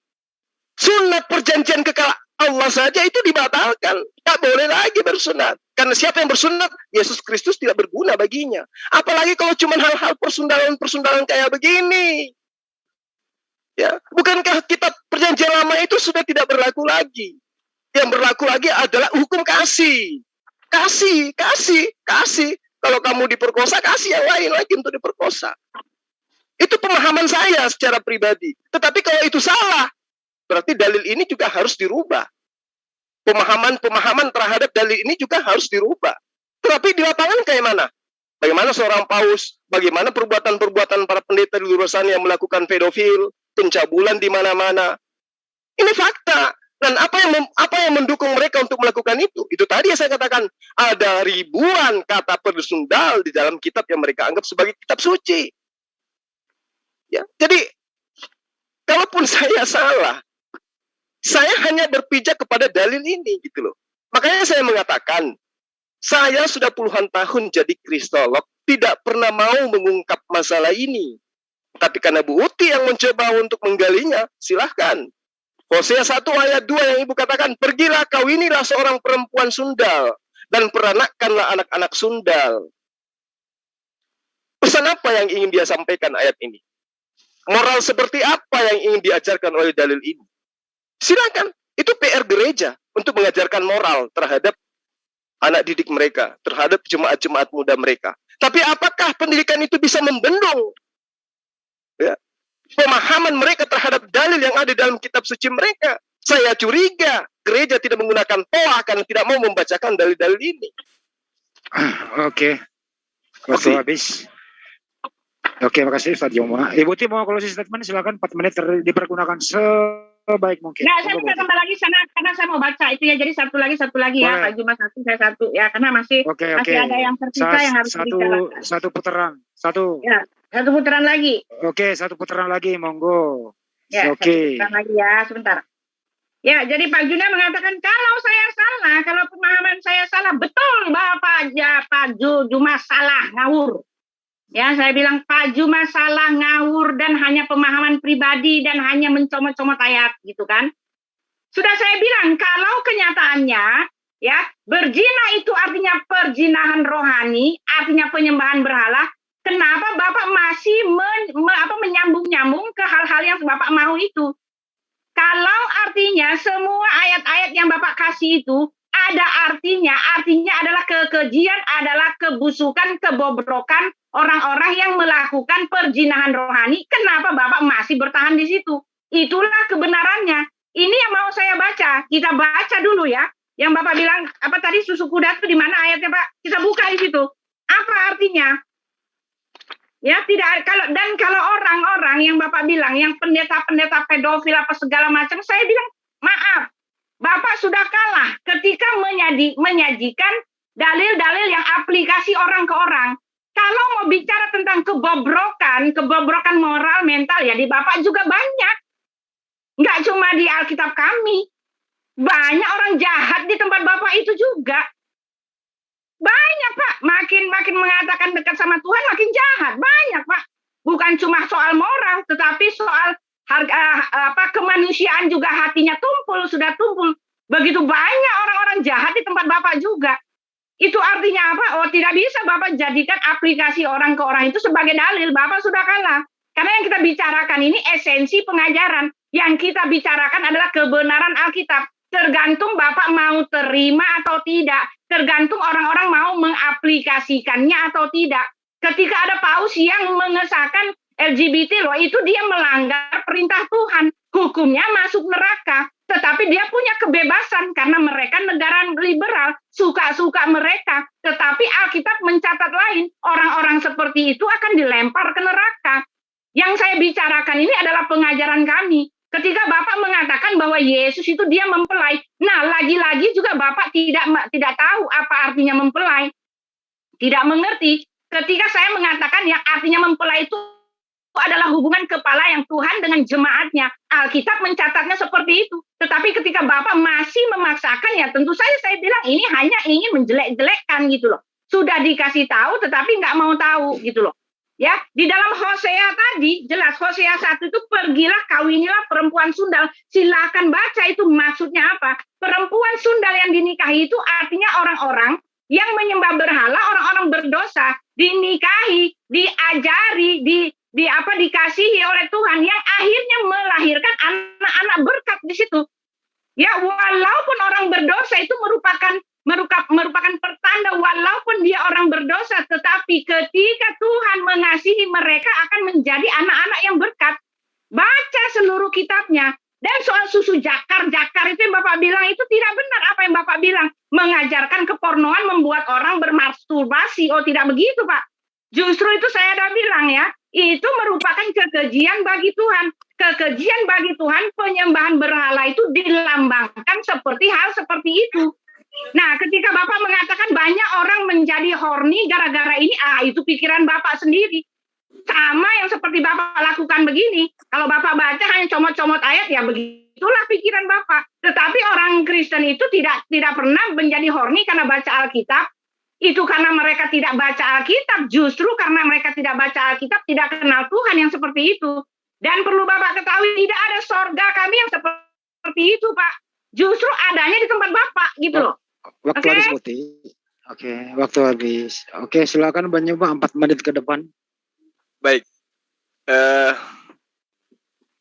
Sunat perjanjian kekal Allah saja itu dibatalkan. Tak boleh lagi bersunat. Karena siapa yang bersunat, Yesus Kristus tidak berguna baginya. Apalagi kalau cuma hal-hal persundalan kayak begini. Ya, bukankah kitab perjanjian lama itu sudah tidak berlaku lagi? Yang berlaku lagi adalah hukum kasih. Kasih. Kalau kamu diperkosa, kasih yang lain lagi untuk diperkosa. Itu pemahaman saya secara pribadi. Tetapi kalau itu salah, berarti dalil ini juga harus dirubah. Pemahaman terhadap dalil ini juga harus dirubah. Tetapi di lapangan kayak mana? Bagaimana seorang Paus, bagaimana perbuatan-perbuatan para pendeta di luar sana yang melakukan pedofil, pencabulan di mana-mana. Ini fakta. Dan apa yang mendukung mereka untuk melakukan itu? Itu tadi yang saya katakan, ada ribuan kata persundal di dalam kitab yang mereka anggap sebagai kitab suci. Ya, jadi kalaupun saya salah, saya hanya berpijak kepada dalil ini gitu loh. Makanya saya mengatakan, saya sudah puluhan tahun jadi kristolog, tidak pernah mau mengungkap masalah ini. Tapi karena Bu Uti yang mencoba untuk menggalinya, silahkan. Hosea 1 ayat 2 yang Ibu katakan, pergilah kawinilah seorang perempuan sundal dan peranakkanlah anak-anak sundal. Pesan apa yang ingin dia sampaikan ayat ini? Moral seperti apa yang ingin diajarkan oleh dalil ini? Silakan, itu PR gereja untuk mengajarkan moral terhadap anak didik mereka, terhadap jemaat-jemaat muda mereka. Tapi apakah pendidikan itu bisa membendung ya, pemahaman mereka terhadap dalil yang ada dalam kitab suci mereka? Saya curiga gereja tidak menggunakan toa karena tidak mau membacakan dalil-dalil ini. Oke. Waktu habis. Oke, makasih Ustaz Joma. Ibu Ti mau closing statement, silakan 4 menit dipergunakan sebaik mungkin. Nah, saya bisa tambah lagi sana karena saya mau baca itu ya. Jadi satu lagi ya. Pak Juma 1, saya 1 ya. Karena masih ada yang tersisa yang harus dibicarakan. Satu putaran. Ya, satu putaran lagi. Oke, satu putaran lagi, monggo. Ya, Oke. Satu putaran lagi ya, sebentar. Ya, jadi Pak Juna mengatakan kalau saya salah, kalau pemahaman saya salah, betul Pak Juma salah, ngawur. Ya, saya bilang Pak Juma salah, ngawur, dan hanya pemahaman pribadi dan hanya mencomot-comot ayat gitu kan. Sudah saya bilang kalau kenyataannya Ya, berzina itu artinya perzinahan rohani, artinya penyembahan berhala. Kenapa Bapak masih menyambung-nyambung ke hal-hal yang Bapak mau itu? Kalau artinya semua ayat-ayat yang Bapak kasih itu ada artinya adalah kekejian, adalah kebusukan, kebobrokan orang-orang yang melakukan perzinahan rohani. Kenapa Bapak masih bertahan di situ? Itulah kebenarannya. Ini yang mau saya baca. Kita baca dulu ya. Yang Bapak bilang apa tadi susu kuda itu di mana ayatnya, Pak? Kita buka di situ. Apa artinya? Ya, tidak kalau orang-orang yang Bapak bilang yang pendeta-pendeta pedofil apa segala macam, saya bilang, maaf. Bapak sudah kalah ketika menyajikan dalil-dalil yang aplikasi orang ke orang. Kalau mau bicara tentang kebobrokan moral, mental, ya di Bapak juga banyak. Nggak cuma di Alkitab kami. Banyak orang jahat di tempat Bapak itu juga. Banyak, Pak. Makin mengatakan dekat sama Tuhan, makin jahat. Banyak, Pak. Bukan cuma soal moral, tetapi soal kemanusiaan juga hatinya sudah tumpul. Begitu banyak orang-orang jahat di tempat Bapak juga. Itu artinya apa? Oh, tidak bisa Bapak jadikan aplikasi orang ke orang itu sebagai dalil. Bapak sudah kalah. Karena yang kita bicarakan ini esensi pengajaran. Yang kita bicarakan adalah kebenaran Alkitab. Tergantung Bapak mau terima atau tidak. Tergantung orang-orang mau mengaplikasikannya atau tidak. Ketika ada paus yang mengesahkan LGBT loh, itu dia melanggar perintah Tuhan. Hukumnya masuk neraka. Tetapi dia punya kebebasan karena mereka negara liberal. Suka-suka mereka. Tetapi Alkitab mencatat lain. Orang-orang seperti itu akan dilempar ke neraka. Yang saya bicarakan ini adalah pengajaran kami. Ketika Bapak mengatakan bahwa Yesus itu dia mempelai. Nah, lagi-lagi juga Bapak tidak tahu apa artinya mempelai. Tidak mengerti. Ketika saya mengatakan yang artinya mempelai itu adalah hubungan kepala yang Tuhan dengan jemaatnya. Alkitab mencatatnya seperti itu. Tetapi ketika Bapak masih memaksakan, ya tentu saja saya bilang ini hanya ingin menjelek-jelekkan gitu loh. Sudah dikasih tahu tetapi nggak mau tahu gitu loh. Ya, di dalam Hosea tadi, jelas Hosea 1 itu pergilah kawinilah perempuan sundal. Silakan baca itu maksudnya apa. Perempuan sundal yang dinikahi itu artinya orang-orang yang menyembah berhala, orang-orang berdosa, dinikahi, diajari, dikasihi oleh Tuhan yang akhirnya melahirkan anak-anak berkat di situ. Ya, walaupun orang berdosa itu merupakan pertanda walaupun dia orang berdosa, tetapi ketika Tuhan mengasihi mereka akan menjadi anak-anak yang berkat. Baca seluruh kitabnya. Dan soal susu jakar itu yang Bapak bilang itu tidak benar apa yang Bapak bilang. Mengajarkan kepornoan membuat orang bermasturbasi. Oh, tidak begitu, Pak. Justru itu saya ada bilang ya, itu merupakan kekejian bagi Tuhan. Kekejian bagi Tuhan, penyembahan berhala itu dilambangkan seperti hal seperti itu. Nah, ketika Bapak mengatakan banyak orang menjadi horny gara-gara ini, itu pikiran Bapak sendiri. Sama yang seperti Bapak lakukan begini. Kalau Bapak baca hanya comot-comot ayat, ya begitulah pikiran Bapak. Tetapi orang Kristen itu tidak pernah menjadi horny karena baca Alkitab. Itu karena mereka tidak baca Alkitab. Justru karena mereka tidak baca Alkitab, tidak kenal Tuhan yang seperti itu. Dan perlu Bapak ketahui, tidak ada sorga kami yang seperti itu, Pak. Justru adanya di tempat Bapak, gitu loh. Waktu habis, Putih. Oke, waktu habis. Oke, silakan Bang Nyoba 4 menit ke depan. Baik.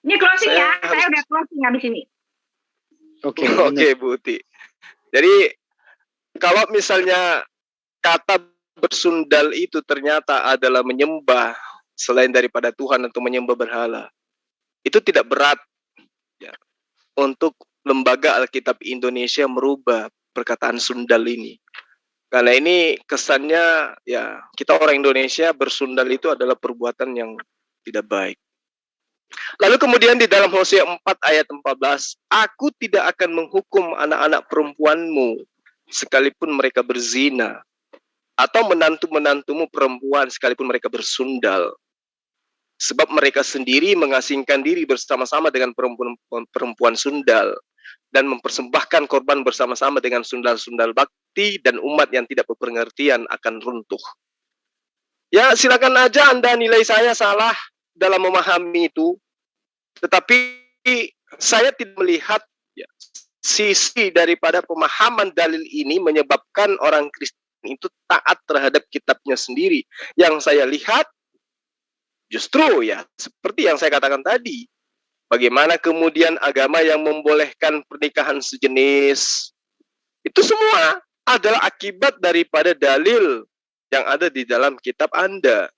Ini closing ya, saya udah closing habis ini. Oke, Bu Uti. Jadi kalau misalnya kata bersundal itu ternyata adalah menyembah selain daripada Tuhan atau menyembah berhala, itu tidak berat ya, untuk lembaga Alkitab Indonesia merubah perkataan sundal ini. Karena ini kesannya ya kita orang Indonesia bersundal itu adalah perbuatan yang tidak baik. Lalu kemudian di dalam Hosea 4 ayat 14, aku tidak akan menghukum anak-anak perempuanmu sekalipun mereka berzina, atau menantu-menantumu perempuan sekalipun mereka bersundal. Sebab mereka sendiri mengasingkan diri bersama-sama dengan perempuan sundal dan mempersembahkan korban bersama-sama dengan sundal-sundal bakti, dan umat yang tidak berpengertian akan runtuh. Ya, silakan aja Anda nilai saya salah dalam memahami itu, tetapi saya tidak melihat sisi daripada pemahaman dalil ini menyebabkan orang Kristen itu taat terhadap kitabnya sendiri. Yang saya lihat justru ya seperti yang saya katakan tadi. Bagaimana kemudian agama yang membolehkan pernikahan sejenis, itu semua adalah akibat daripada dalil yang ada di dalam kitab Anda.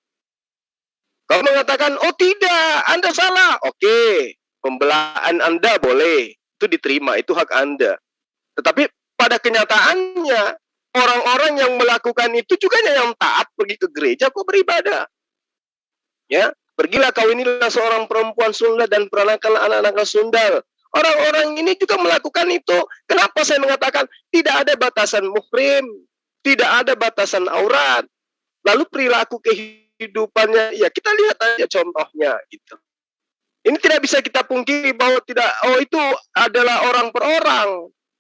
Kalau mengatakan, oh tidak, Anda salah. Oke, pembelaan Anda boleh. Itu diterima, itu hak Anda. Tetapi pada kenyataannya, orang-orang yang melakukan itu juga yang taat pergi ke gereja kok beribadah. Ya, pergilah kawinilah seorang perempuan Sunda dan peranakanlah anak-anak Sundal. Orang-orang ini juga melakukan itu. Kenapa saya mengatakan tidak ada batasan muhrim, tidak ada batasan aurat. Lalu perilaku kehidupannya, ya kita lihat aja contohnya gitu. Ini tidak bisa kita pungkiri bahwa itu adalah orang per orang.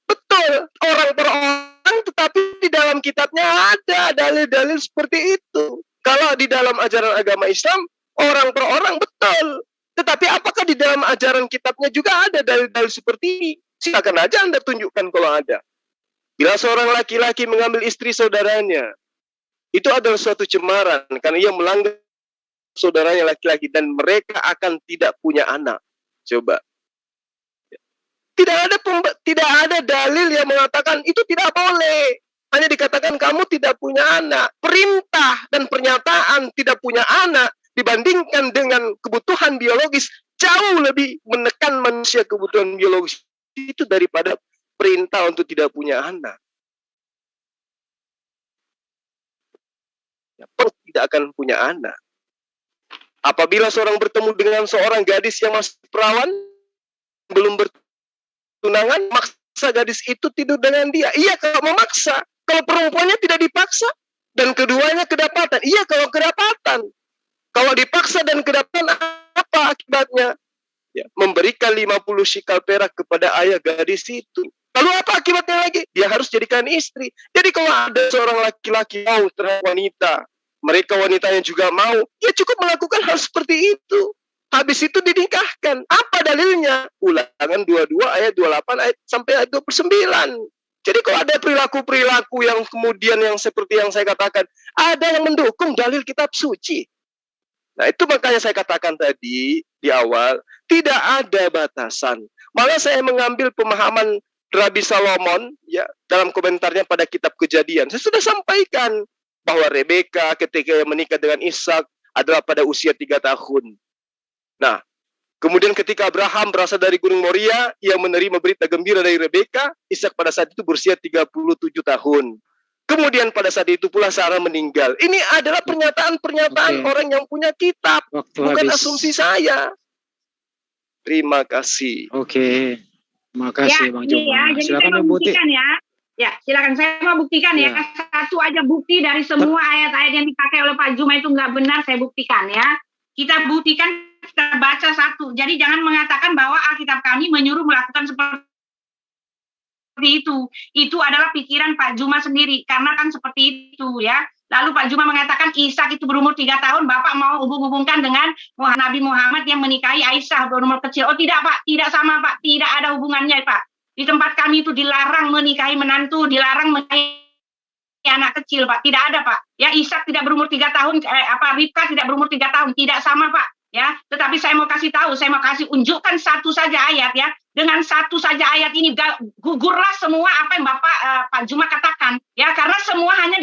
Betul, orang per orang, tetapi di dalam kitabnya ada dalil-dalil seperti itu. Kalau di dalam ajaran agama Islam, orang per orang betul. Tetapi apakah di dalam ajaran kitabnya juga ada dalil-dalil seperti ini? Silakan aja Anda tunjukkan kalau ada. Bila seorang laki-laki mengambil istri saudaranya, itu adalah suatu cemaran karena ia melanggar saudaranya laki-laki dan mereka akan tidak punya anak. Coba. Tidak ada dalil yang mengatakan itu tidak boleh. Hanya dikatakan kamu tidak punya anak. Perintah dan pernyataan tidak punya anak dibandingkan dengan kebutuhan biologis jauh lebih menekan manusia kebutuhan biologis itu daripada perintah untuk tidak punya anak. Ya, tidak akan punya anak. Apabila seorang bertemu dengan seorang gadis yang masih perawan, belum bertunangan, maksa gadis itu tidur dengan dia. Iya kalau memaksa. Kalau perempuannya tidak dipaksa dan keduanya kedapatan. Iya kalau kedapatan. Kalau dipaksa dan kedapatan, apa akibatnya? Ya, memberikan 50 shikal perak kepada ayah gadis itu. Lalu apa akibatnya lagi? Dia harus jadikan istri. Jadi kalau ada seorang laki-laki mau terhadap wanita, mereka wanitanya juga mau, ya cukup melakukan hal seperti itu. Habis itu dinikahkan. Apa dalilnya? Ulangan 22 ayat 28 ayat sampai ayat 29. Jadi kalau ada perilaku-perilaku yang kemudian yang seperti yang saya katakan, ada yang mendukung dalil kitab suci. Nah itu makanya saya katakan tadi di awal, tidak ada batasan. Malah saya mengambil pemahaman Rabi Salomon ya dalam komentarnya pada kitab Kejadian. Saya sudah sampaikan bahwa Rebeka ketika menikah dengan Ishak adalah pada usia 3 tahun. Nah, kemudian ketika Abraham berasal dari Gunung Moria, ia menerima berita gembira dari Rebeka, Ishak pada saat itu berusia 37 tahun. Kemudian pada saat itu pula Sarah meninggal. Ini adalah pernyataan orang yang punya kitab, bukan asumsi saya. Terima kasih. Oke. Terima kasih ya, Bang Joma. Ya, jadi silakan saya mau buktikan ya. Ya, silakan saya mau buktikan ya. Satu aja bukti dari semua ayat-ayat yang dipakai oleh Pak Juma itu nggak benar, saya buktikan ya. Kita buktikan, kita baca satu. Jadi jangan mengatakan bahwa Alkitab kami menyuruh melakukan seperti itu. Itu adalah pikiran Pak Juma sendiri, karena kan seperti itu ya. Lalu Pak Juma mengatakan Ishak itu berumur 3 tahun, Bapak mau hubung-hubungkan dengan Nabi Muhammad yang menikahi Aisyah berumur kecil. Oh tidak Pak, tidak sama Pak, tidak ada hubungannya Pak. Di tempat kami itu dilarang menikahi menantu, dilarang menikahi anak kecil Pak, tidak ada Pak. Ya Ishak tidak berumur 3 tahun, Ribka tidak berumur 3 tahun, tidak sama Pak. Ya, tetapi saya mau kasih tahu, saya mau kasih unjukkan satu saja ayat ya. Dengan satu saja ayat ini gugurlah semua apa yang Pak Juma katakan ya, karena semua hanya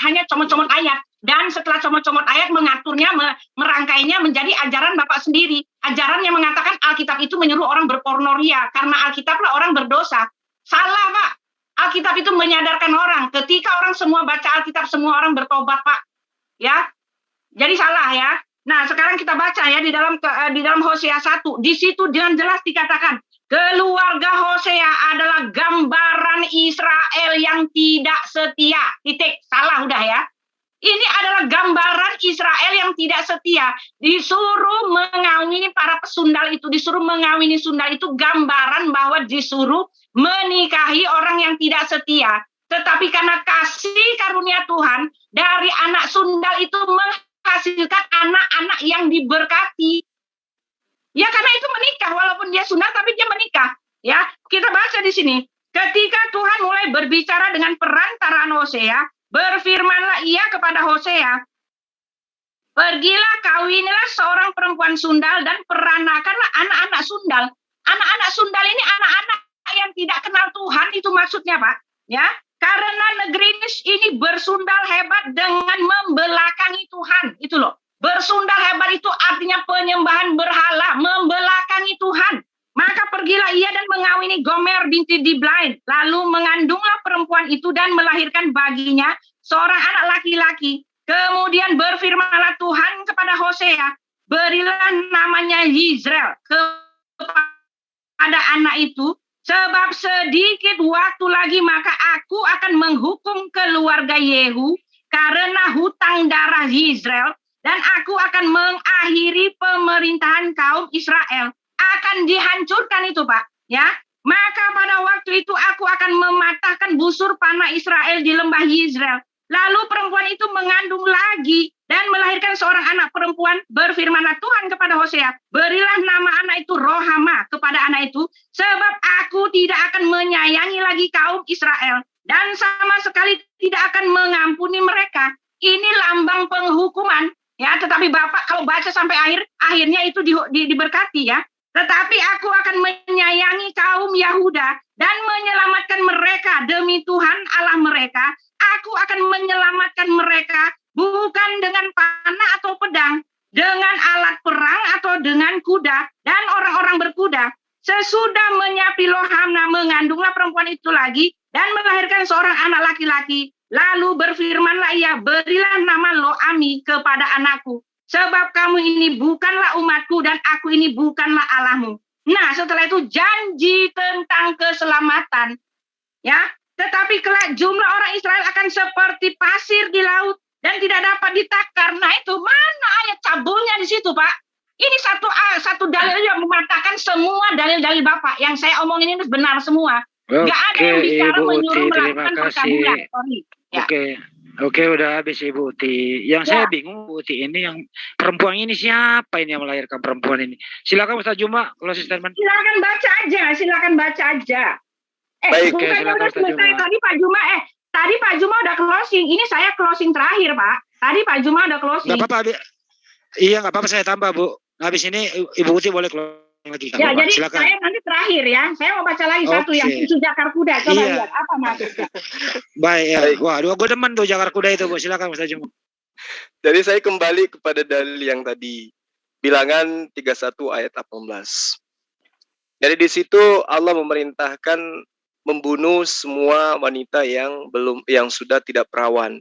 hanya comot-comot ayat, dan setelah comot-comot ayat mengaturnya, merangkainya menjadi ajaran Bapak sendiri, ajaran yang mengatakan Alkitab itu menyuruh orang berpornoria karena Alkitablah orang berdosa. Salah Pak. Alkitab itu menyadarkan orang, ketika orang semua baca Alkitab semua orang bertobat Pak. Ya. Jadi salah ya. Nah, sekarang kita baca ya di dalam Hosea 1. Di situ dengan jelas dikatakan, keluarga Hosea adalah gambaran Israel yang tidak setia. Titik. Salah udah ya. Ini adalah gambaran Israel yang tidak setia. Disuruh mengawini para pesundal itu, disuruh mengawini sundal itu gambaran bahwa disuruh menikahi orang yang tidak setia. Tetapi karena kasih karunia Tuhan, dari anak sundal itu menghasilkan anak-anak yang diberkati. Ya karena itu menikah, walaupun dia sundal tapi dia menikah. Ya, kita baca di sini. Ketika Tuhan mulai berbicara dengan perantaraan Hosea, berfirmanlah ia kepada Hosea, pergilah kawinilah seorang perempuan sundal dan peranakanlah anak-anak sundal. Anak-anak sundal ini anak-anak yang tidak kenal Tuhan, itu maksudnya, Pak. Ya, karena negeri ini bersundal hebat dengan membelakangi Tuhan, itu loh. Bersundal hebat itu artinya penyembahan berhala, membelakangi Tuhan. Maka pergilah ia dan mengawini Gomer binti Diblaim. Lalu mengandunglah perempuan itu dan melahirkan baginya seorang anak laki-laki. Kemudian berfirmanlah Tuhan kepada Hosea, berilah namanya Yizreel kepada anak itu, sebab sedikit waktu lagi maka aku akan menghukum keluarga Yehu karena hutang darah Yizreel, dan aku akan mengakhiri pemerintahan kaum Israel. Akan dihancurkan itu, Pak. Ya, maka pada waktu itu aku akan mematahkan busur panah Israel di lembah Yizreel. Lalu perempuan itu mengandung lagi dan melahirkan seorang anak perempuan. Berfirmanlah Tuhan kepada Hosea, berilah nama anak itu Rohama kepada anak itu, sebab aku tidak akan menyayangi lagi kaum Israel dan sama sekali tidak akan mengampuni mereka. Ini lambang penghukuman. Ya, tetapi Bapak kalau baca sampai akhirnya itu diberkati ya. Tetapi aku akan menyayangi kaum Yahuda dan menyelamatkan mereka demi Tuhan Allah mereka. Aku akan menyelamatkan mereka bukan dengan panah atau pedang, dengan alat perang atau dengan kuda dan orang-orang berkuda. Sesudah menyapi Lohamna, mengandunglah perempuan itu lagi dan melahirkan seorang anak laki-laki. Lalu berfirmanlah ia, berilah nama Loami kepada anakku, sebab kamu ini bukanlah umatku dan aku ini bukanlah Allahmu. Nah, setelah itu janji tentang keselamatan. Ya, tetapi kelak jumlah orang Israel akan seperti pasir di laut dan tidak dapat ditakar. Nah, itu mana ayat cabulnya di situ, Pak? Ini satu dalil yang mematahkan semua dalil-dalil Bapak. Yang saya omongin ini benar semua. Nggak ada yang bicara Ibu menyuruh Uti, terima melakukan kasih. perkabulan. Ya. Oke, udah habis Ibu Uti. Yang Ya. saya bingung Bu Uti, ini yang perempuan ini siapa ini yang melahirkan perempuan ini? Silakan Ustaz Juma, closing statement. Silakan baca aja. Baik, Bukannya silakan, udah Ustaz selesai Juma. tadi Pak Juma udah closing. Ini saya closing terakhir, Pak. Tadi Pak Juma udah closing. Nggak apa-apa, iya nggak apa-apa saya tambah Bu. Habis ini Ibu Uti boleh closing lagi. Ya, jadi silakan. saya nanti terakhir ya. Saya mau baca lagi satu yang Oke. susu Jakar Kuda. Coba Iya. lihat apa maksudnya. Baik ya. Baik. Waduh, gue demen tuh Jakar Kuda itu Bu. Silakan Ustaz Juma. Jadi saya kembali kepada dalil yang tadi. Bilangan 31 ayat 18. Jadi di situ Allah memerintahkan membunuh semua wanita yang sudah tidak perawan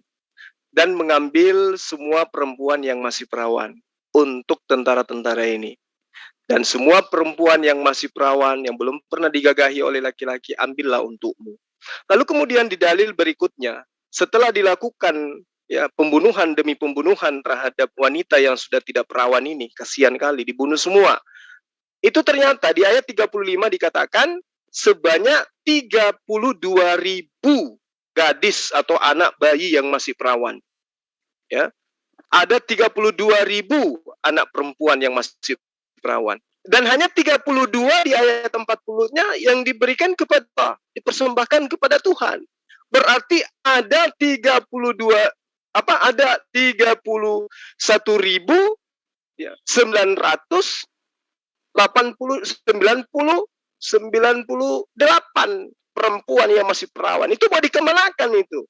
dan mengambil semua perempuan yang masih perawan untuk tentara-tentara ini. Dan semua perempuan yang masih perawan yang belum pernah digagahi oleh laki-laki, ambillah untukmu. Lalu kemudian di dalil berikutnya, setelah dilakukan ya pembunuhan demi pembunuhan terhadap wanita yang sudah tidak perawan ini, kasihan kali dibunuh semua. Itu ternyata di ayat 35 dikatakan sebanyak 32.000 gadis atau anak bayi yang masih perawan. Ya. Ada 32.000 anak perempuan yang masih perawan. Dan hanya 32 di ayat 40-nya yang diberikan kepada, dipersembahkan kepada Tuhan. Berarti ada 31.998 perempuan yang masih perawan. Itu mau dikemanakan itu?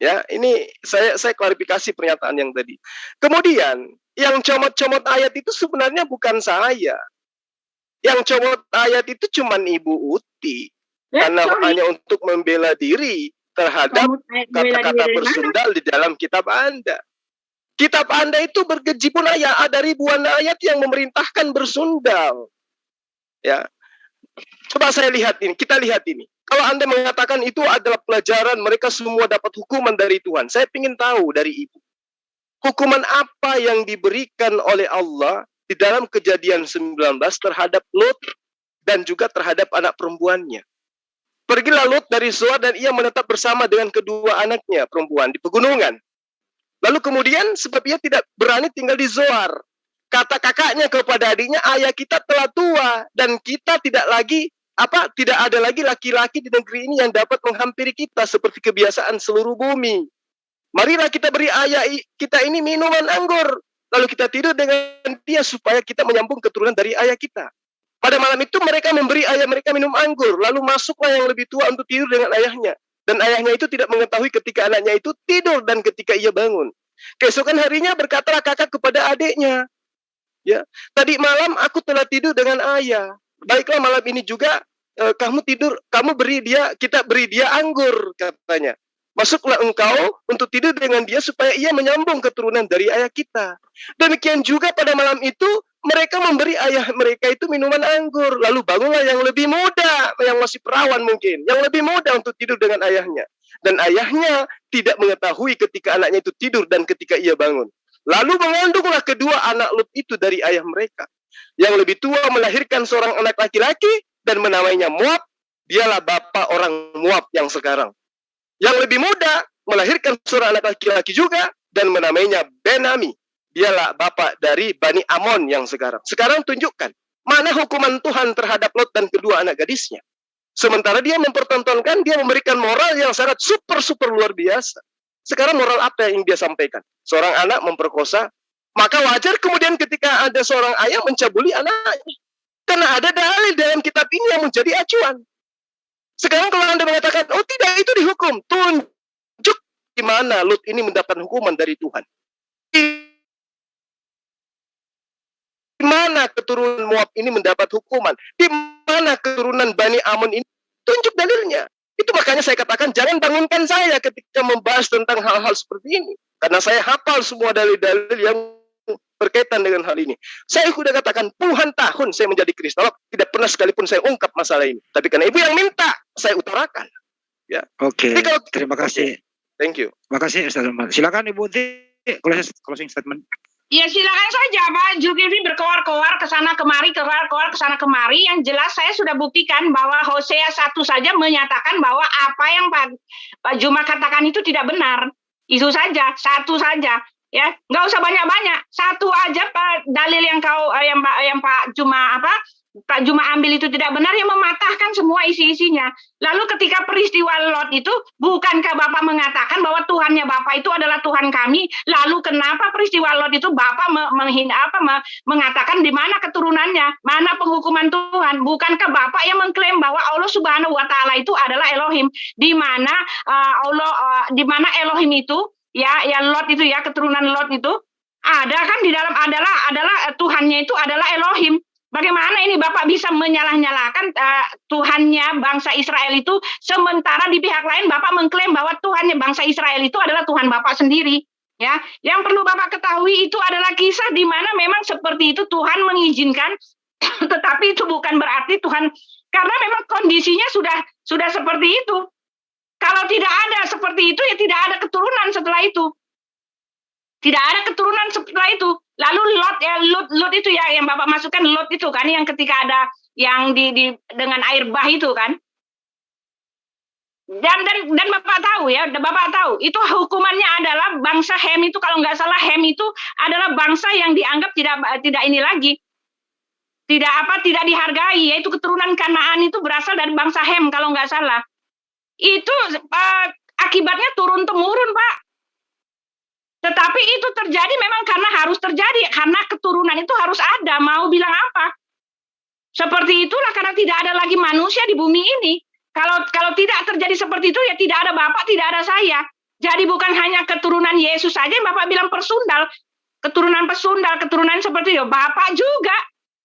Ya, ini saya klarifikasi pernyataan yang tadi. Kemudian yang comot-comot ayat itu sebenarnya bukan saya. Yang comot ayat itu cuman Ibu Uti. Karena hanya untuk membela diri terhadap kata-kata bersundal di dalam kitab Anda. Kitab Anda itu bergejibun ayat, ada ribuan ayat yang memerintahkan bersundal. Ya. Coba kita lihat ini. Kalau Anda mengatakan itu adalah pelajaran, mereka semua dapat hukuman dari Tuhan. Saya ingin tahu dari Ibu. Hukuman apa yang diberikan oleh Allah di dalam Kejadian 19 terhadap Lut dan juga terhadap anak perempuannya. Pergilah Lut dari Zoar dan ia menetap bersama dengan kedua anaknya perempuan di pegunungan. Lalu kemudian sebab ia tidak berani tinggal di Zoar, kata kakaknya kepada adiknya, ayah kita telah tua dan kita tidak lagi tidak ada lagi laki-laki di negeri ini yang dapat menghampiri kita seperti kebiasaan seluruh bumi. Marilah kita beri ayah kita ini minuman anggur, lalu kita tidur dengan dia supaya kita menyambung keturunan dari ayah kita. Pada malam itu mereka memberi ayah mereka minum anggur, lalu masuklah yang lebih tua untuk tidur dengan ayahnya. Dan ayahnya itu tidak mengetahui ketika anaknya itu tidur dan ketika ia bangun. Keesokan harinya berkatalah kakak kepada adiknya, ya, tadi malam aku telah tidur dengan ayah. Baiklah malam ini juga kita beri dia anggur, katanya. Masuklah engkau untuk tidur dengan dia supaya ia menyambung keturunan dari ayah kita. Demikian juga pada malam itu mereka memberi ayah mereka itu minuman anggur. Lalu bangunlah yang lebih muda, yang masih perawan mungkin, yang lebih muda untuk tidur dengan ayahnya. Dan ayahnya tidak mengetahui ketika anaknya itu tidur dan ketika ia bangun. Lalu mengandunglah kedua anak Lut itu dari ayah mereka. Yang lebih tua melahirkan seorang anak laki-laki dan menamainya Moab. Dialah bapa orang Moab yang sekarang. Yang lebih muda melahirkan seorang anak laki-laki juga dan menamainya Ben-Ami. Dialah bapa dari Bani Amon yang sekarang. Sekarang tunjukkan mana hukuman Tuhan terhadap Lot dan kedua anak gadisnya. Sementara dia mempertontonkan, dia memberikan moral yang sangat super luar biasa. Sekarang moral apa yang dia sampaikan? Seorang anak memperkosa, maka wajar kemudian ketika ada seorang ayah mencabuli anaknya. Karena ada dalil dalam kitab ini yang menjadi acuan. Sekarang kalau Anda mengatakan, oh tidak, itu dihukum. Tunjuk di mana Lut ini mendapat hukuman dari Tuhan. Di mana keturunan Moab ini mendapat hukuman? Di mana keturunan Bani Amon ini? Tunjuk dalilnya. Itu makanya saya katakan, jangan bangunkan saya ketika membahas tentang hal-hal seperti ini. Karena saya hafal semua dalil-dalil yang berkaitan dengan hal ini. Saya sudah katakan puluhan tahun saya menjadi Kristolog, tidak pernah sekalipun saya ungkap masalah ini. Tapi karena Ibu yang minta, saya utarakan. Ya. Oke, terima kasih. Thank you. Terima kasih Ustaz Umar. Silakan Ibu Uti, closing statement. Ya silakan saja Pak Zulkifli berkoar-koar ke sana kemari, ke sana kemari. Yang jelas saya sudah buktikan bahwa Hosea 1 saja menyatakan bahwa apa yang Pak Juma katakan itu tidak benar. Itu saja, satu saja. Ya, nggak usah banyak-banyak. Satu aja Pak dalil yang Pak Juma ambil itu tidak benar, yang mematahkan semua isi-isinya. Lalu ketika peristiwa Lot itu, bukankah Bapak mengatakan bahwa Tuhannya Bapak itu adalah Tuhan kami? Lalu kenapa peristiwa Lot itu Bapak mengatakan di mana keturunannya, mana penghukuman Tuhan? Bukankah Bapak yang mengklaim bahwa Allah Subhanahu wa taala itu adalah Elohim? Di mana di mana Elohim itu ya Lot itu ya, keturunan Lot itu ada kan di dalam adalah Tuhannya itu adalah Elohim. Bagaimana ini Bapak bisa menyalah-nyalahkan Tuhannya bangsa Israel itu, sementara di pihak lain Bapak mengklaim bahwa Tuhannya bangsa Israel itu adalah Tuhan Bapak sendiri. Ya, yang perlu Bapak ketahui itu adalah kisah di mana memang seperti itu Tuhan mengizinkan, tetapi itu bukan berarti Tuhan, karena memang kondisinya sudah seperti itu. Kalau tidak ada seperti itu, ya tidak ada keturunan setelah itu. Tidak ada keturunan setelah itu. Lalu Lot itu ya, yang Bapak masukkan Lot itu kan, yang ketika ada yang dengan air bah itu kan. Dan Bapak tahu ya, Bapak tahu itu hukumannya adalah bangsa Hem itu, kalau nggak salah Hem itu adalah bangsa yang dianggap tidak ini lagi. Tidak dihargai, yaitu keturunan Kanaan itu berasal dari bangsa Hem kalau nggak salah. Itu akibatnya turun-temurun, Pak. Tetapi itu terjadi memang karena harus terjadi, karena keturunan itu harus ada, mau bilang apa. Seperti itulah, karena tidak ada lagi manusia di bumi ini. Kalau tidak terjadi seperti itu, ya tidak ada Bapak, tidak ada saya. Jadi bukan hanya keturunan Yesus saja yang Bapak bilang persundal, keturunan seperti itu, Bapak juga,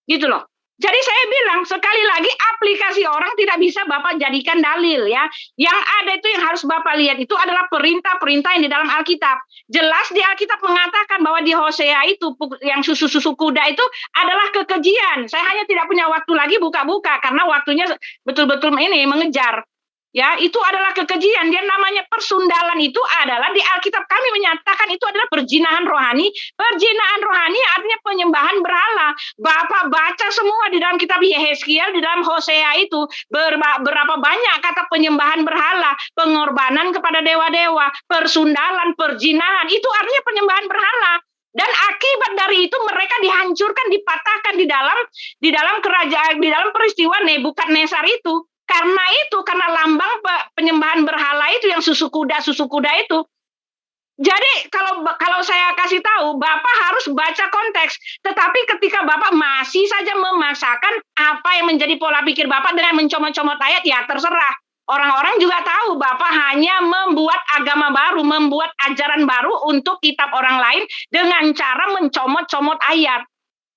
gitu loh. Jadi saya bilang sekali lagi, aplikasi orang tidak bisa Bapak jadikan dalil ya. Yang ada itu yang harus Bapak lihat itu adalah perintah-perintah yang di dalam Alkitab. Jelas di Alkitab mengatakan bahwa di Hosea itu yang susu-susu kuda itu adalah kekejian. Saya hanya tidak punya waktu lagi buka-buka karena waktunya betul-betul ini mengejar. Ya, itu adalah kekejian. Dia namanya persundalan itu adalah di Alkitab kami menyatakan itu adalah perjinahan rohani. Perjinahan rohani artinya penyembahan berhala. Bapak baca semua di dalam kitab Yehezkiel, di dalam Hosea itu berapa banyak kata penyembahan berhala, pengorbanan kepada dewa-dewa, persundalan, perjinahan. Itu artinya penyembahan berhala. Dan akibat dari itu mereka dihancurkan, dipatahkan di dalam kerajaan, di dalam peristiwa Nebukadnezar itu. Karena lambang penyembahan berhala itu yang susu kuda itu. Jadi kalau saya kasih tahu, Bapak harus baca konteks. Tetapi ketika Bapak masih saja memaksakan apa yang menjadi pola pikir Bapak dengan mencomot-comot ayat, ya terserah. Orang-orang juga tahu Bapak hanya membuat agama baru, membuat ajaran baru untuk kitab orang lain dengan cara mencomot-comot ayat.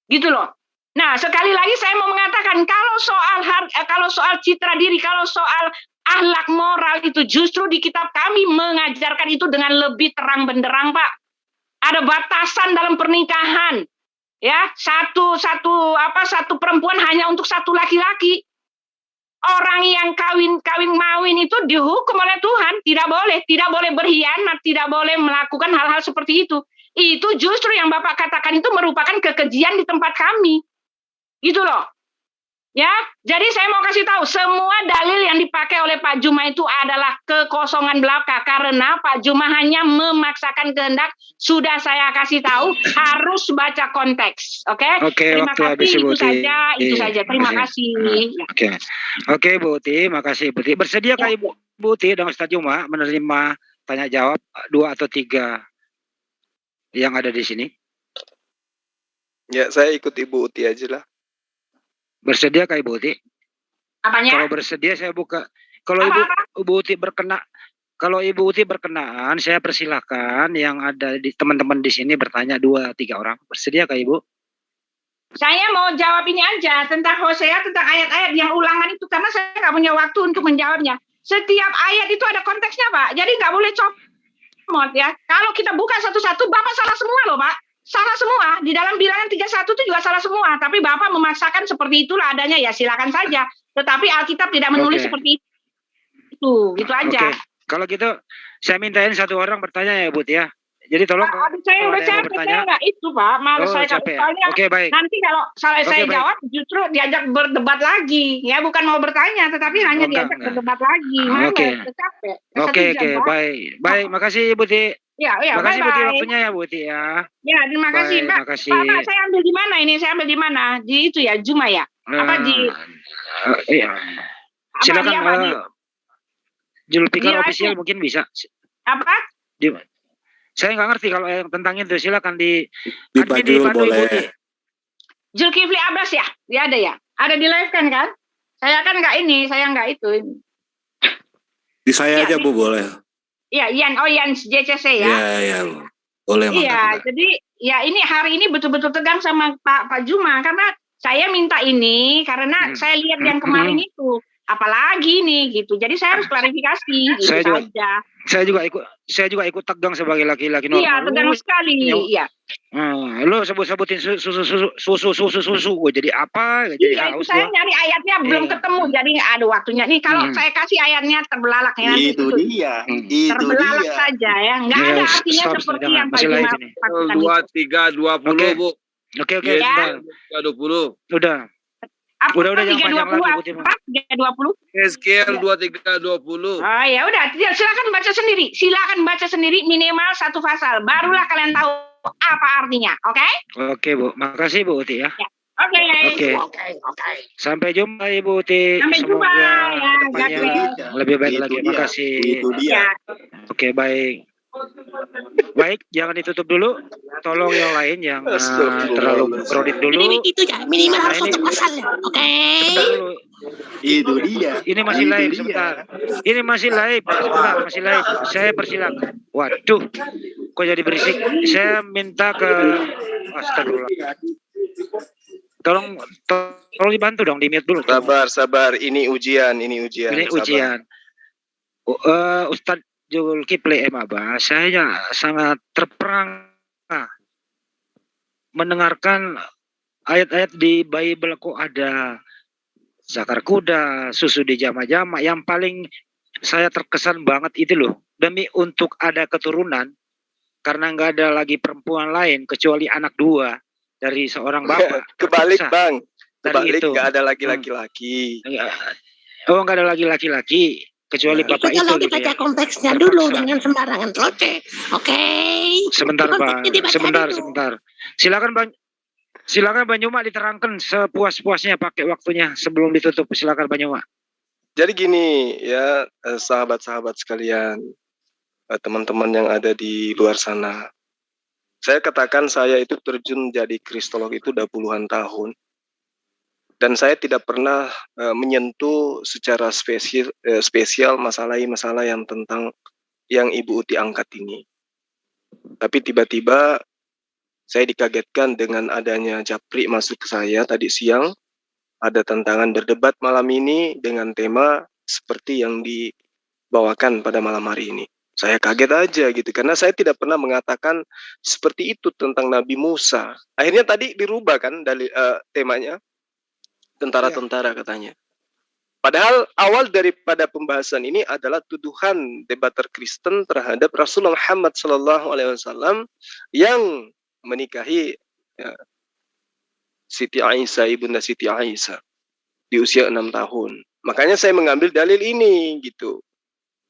Gitu loh. Nah, sekali lagi saya mau mengatakan kalau soal citra diri, kalau soal akhlak moral itu justru di kitab kami mengajarkan itu dengan lebih terang benderang, Pak. Ada batasan dalam pernikahan. Ya, satu perempuan hanya untuk satu laki-laki. Orang yang kawin mawin itu dihukum oleh Tuhan, tidak boleh berkhianat, tidak boleh melakukan hal-hal seperti itu. Itu justru yang Bapak katakan itu merupakan kekejian di tempat kami. Gitu loh. Ya, jadi saya mau kasih tahu semua dalil yang dipakai oleh Pak Juma itu adalah kekosongan belaka karena Pak Juma hanya memaksakan kehendak. Sudah saya kasih tahu harus baca konteks. Oke? Terima kasih, itu saja. Terima kasih. Oke, Bu Uti, makasih Bu Uti. Bersediakah Ibu Uti dan Ustaz Juma menerima tanya jawab 2 atau 3 yang ada di sini? Ya, saya ikut Ibu Uti aja lah. Bersedia Kak Ibu Uti? Apanya? Kalau bersedia saya buka. Kalau Ibu Uti Ibu Uti berkenaan, saya persilahkan yang ada di teman-teman di sini bertanya 2-3 orang. Bersedia Kak Ibu? Saya mau jawab ini aja tentang Hosea, tentang ayat-ayat yang ulangan itu karena saya nggak punya waktu untuk menjawabnya. Setiap ayat itu ada konteksnya, Pak. Jadi nggak boleh comot ya. Kalau kita buka satu-satu, Bapak salah semua loh, Pak. Salah semua. Di dalam bilangan 31 itu juga salah semua. Tapi Bapak memaksakan seperti itulah adanya, ya silakan saja. Tetapi Alkitab tidak menulis seperti itu. Itu aja. Kalau gitu, saya mintain 1 orang bertanya ya, Bu ya. Jadi tolong saya udah capek, saya nggak itu, Pak. Malas saya capek. Baik. Nanti kalau saya jawab, justru diajak berdebat lagi. Ya, bukan mau bertanya, tetapi hanya diajak berdebat lagi. Capek. Oke, baik. Makasih, Ibu Ti. Ya, makasih Bu Ti waktunya ya, Bu Ti ya. Ya, terima kasih, Mbak. Makasih. Pak, saya ambil di mana ini? Saya ambil di mana? Di itu ya, Juma ya? Apa di? Iya. Silakan Julfikar official mungkin bisa. Apa? Saya nggak ngerti kalau yang tentang itu. Silakan dipandu boleh. Zulkifli Abbas ya? Dia ada ya? Ada di live kan? Saya kan nggak ini, saya nggak itu. Di saya aja Bu boleh. Iya, Ian JCC ya. Iya, boleh. Iya, jadi ya ini hari ini betul-betul tegang sama Pak Juma karena saya minta ini karena saya lihat yang kemarin itu, apalagi nih gitu. Jadi saya harus klarifikasi gitu saja. Saya juga ikut tegang sebagai laki-laki normal. Iya, tegang sekali. Iya. Lo sebutin susu, jadi apa? Jadi haus. Saya nyari ayatnya belum ketemu, jadi ada waktunya. Nih kalau saya kasih ayatnya terbelalak ya. Itu dia. Terbelalak saja ya. Nggak ada artinya seperti yang Pak Juma. 23:20 Bu. Oke. 3:20. Udah. Udah jangan panjang lagi. 3:20. Ezekiel 23:20. Oh ya udah, silakan baca sendiri minimal 1 pasal. Barulah kalian tahu apa artinya, oke? Oke, Bu. Makasih Bu Uti ya. Oke. Sampai jumpa Ibu Uti. Sampai jumpa ya. Lebih baik lagi. Makasih. Itu dia. Oke, baik. Baik, jangan ditutup dulu. Tolong yang lain yang terlalu kredit dulu. Itu ya, minimal harus 1 pasal ya. Oke. Itu dia. Ini masih live sebentar. Ini masih live. Sebentar, masih live. Saya persilakan. Waduh, kok jadi berisik. Saya minta ke astagfirullah. Tolong dibantu dong, di mute dulu. Sabar. Ini ujian. Ustadz Zulkifli Abbas, saya sangat terperangah mendengarkan ayat-ayat di Bible kok ada zakar kuda, susu di jama-jama. Yang paling saya terkesan banget itu loh, demi untuk ada keturunan, karena nggak ada lagi perempuan lain kecuali anak 2 dari seorang bapak. Kebalik Bang, nggak ada lagi laki-laki. Oh, nggak ada lagi laki-laki. kecuali Ya. Bapak Itu kalau itu gitu dibaca ya. konteksnya dulu, Terpaksa. jangan sembarangan celoteh. Oke. Sebentar, Pak. Konteksnya dibaca Sebentar, dulu. sebentar. Silakan Bang Yuma diterangkan sepuas-puasnya pakai waktunya sebelum ditutup. Silakan Bang Yuma. Jadi gini ya, sahabat-sahabat sekalian, teman-teman yang ada di luar sana. Saya katakan saya itu terjun jadi kristolog itu udah puluhan tahun. Dan saya tidak pernah menyentuh secara spesial masalah yang Ibu Uti angkat ini. Tapi tiba-tiba saya dikagetkan dengan adanya japri masuk ke saya tadi siang. Ada tantangan berdebat malam ini dengan tema seperti yang dibawakan pada malam hari ini. Saya kaget aja gitu, karena saya tidak pernah mengatakan seperti itu tentang Nabi Musa. Akhirnya tadi dirubah kan dari temanya, tentara-tentara katanya. Padahal awal daripada pembahasan ini adalah tuduhan debater Kristen terhadap Rasulullah Muhammad SAW yang menikahi Siti Aisyah, ibunda Siti Aisyah di usia 6 tahun. Makanya saya mengambil dalil ini gitu.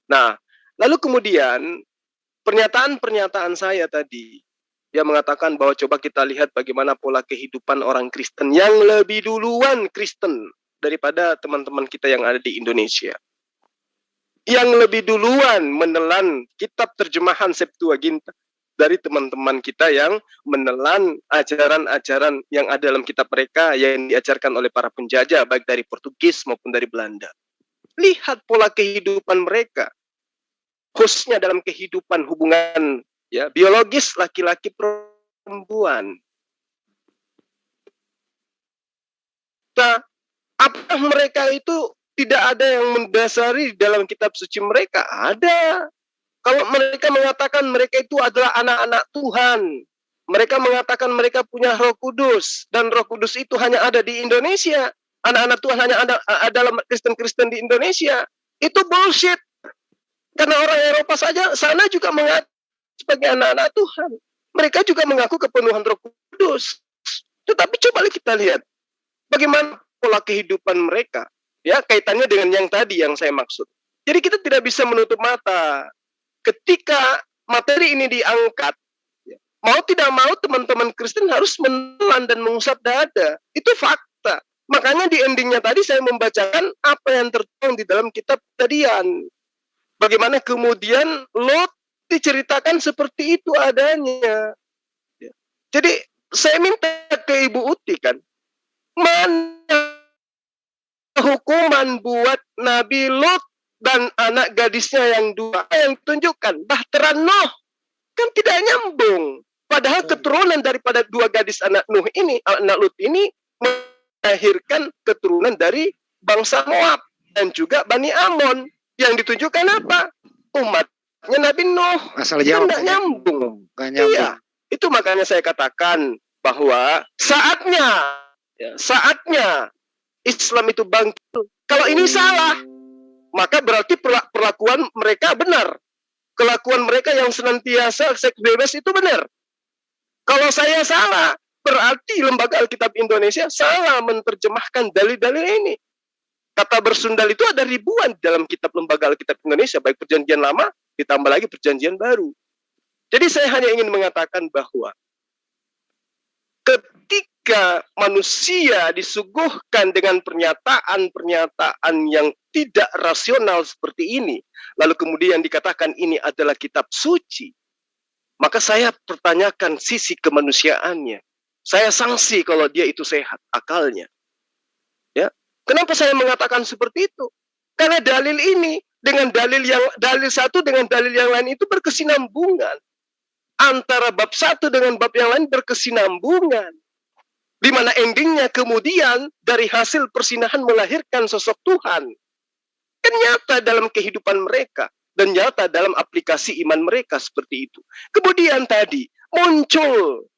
Nah, lalu kemudian pernyataan-pernyataan saya tadi dia mengatakan bahwa coba kita lihat bagaimana pola kehidupan orang Kristen yang lebih duluan Kristen daripada teman-teman kita yang ada di Indonesia. Yang lebih duluan menelan kitab terjemahan Septuaginta dari teman-teman kita yang menelan ajaran-ajaran yang ada dalam kitab mereka yang diajarkan oleh para penjajah baik dari Portugis maupun dari Belanda. Lihat pola kehidupan mereka. Khususnya dalam kehidupan hubungan ya biologis laki-laki perempuan. Nah, apakah mereka itu tidak ada yang mendasari dalam kitab suci mereka? Ada. Kalau mereka mengatakan mereka itu adalah anak-anak Tuhan, mereka mengatakan mereka punya Roh Kudus dan Roh Kudus itu hanya ada di Indonesia. Anak-anak Tuhan hanya ada dalam Kristen-Kristen di Indonesia. Itu bullshit. Karena orang Eropa saja sana juga mengaku sebagai anak-anak Tuhan. Mereka juga mengaku kepenuhan Roh Kudus. Tetapi coba kita lihat bagaimana pola kehidupan mereka. Ya, kaitannya dengan yang tadi yang saya maksud. Jadi kita tidak bisa menutup mata. Ketika materi ini diangkat, mau tidak mau teman-teman Kristen harus menelan dan mengusap dada. Itu fakta. Makanya di endingnya tadi saya membacakan apa yang tertuang di dalam kitab Kejadian. Bagaimana kemudian Lot diceritakan seperti itu adanya. Jadi saya minta ke Ibu Uti kan, mana hukuman buat Nabi Lot dan anak gadisnya yang dua yang ditunjukkan? Bahtera Nuh kan tidak nyambung. Padahal keturunan daripada dua gadis anak Nuh ini, anak Lut ini melahirkan keturunan dari bangsa Moab dan juga Bani Amon. Yang ditunjukkan apa? Umatnya Nabi Nuh. Asal jawab tidak nyambung. Nyambung. Iya, itu makanya saya katakan bahwa saatnya Islam itu bangkit. Kalau ini salah, maka berarti perlakuan mereka benar. Kelakuan mereka yang senantiasa seks bebas itu benar. Kalau saya salah, berarti Lembaga Alkitab Indonesia salah menerjemahkan dalil-dalil ini. Kata bersundal itu ada ribuan dalam kitab Lembaga Alkitab Indonesia, baik Perjanjian Lama ditambah lagi Perjanjian Baru. Jadi saya hanya ingin mengatakan bahwa ketika manusia disuguhkan dengan pernyataan-pernyataan yang tidak rasional seperti ini, lalu kemudian dikatakan ini adalah kitab suci, maka saya pertanyakan sisi kemanusiaannya. Saya sanksi kalau dia itu sehat akalnya. Ya, kenapa saya mengatakan seperti itu? Karena dalil ini dengan dalil satu dengan dalil yang lain itu berkesinambungan. Antara bab satu dengan bab yang lain berkesinambungan. Di mana endingnya kemudian dari hasil persinahan melahirkan sosok Tuhan. Kan nyata dalam kehidupan mereka. Dan nyata dalam aplikasi iman mereka seperti itu. Kemudian tadi muncul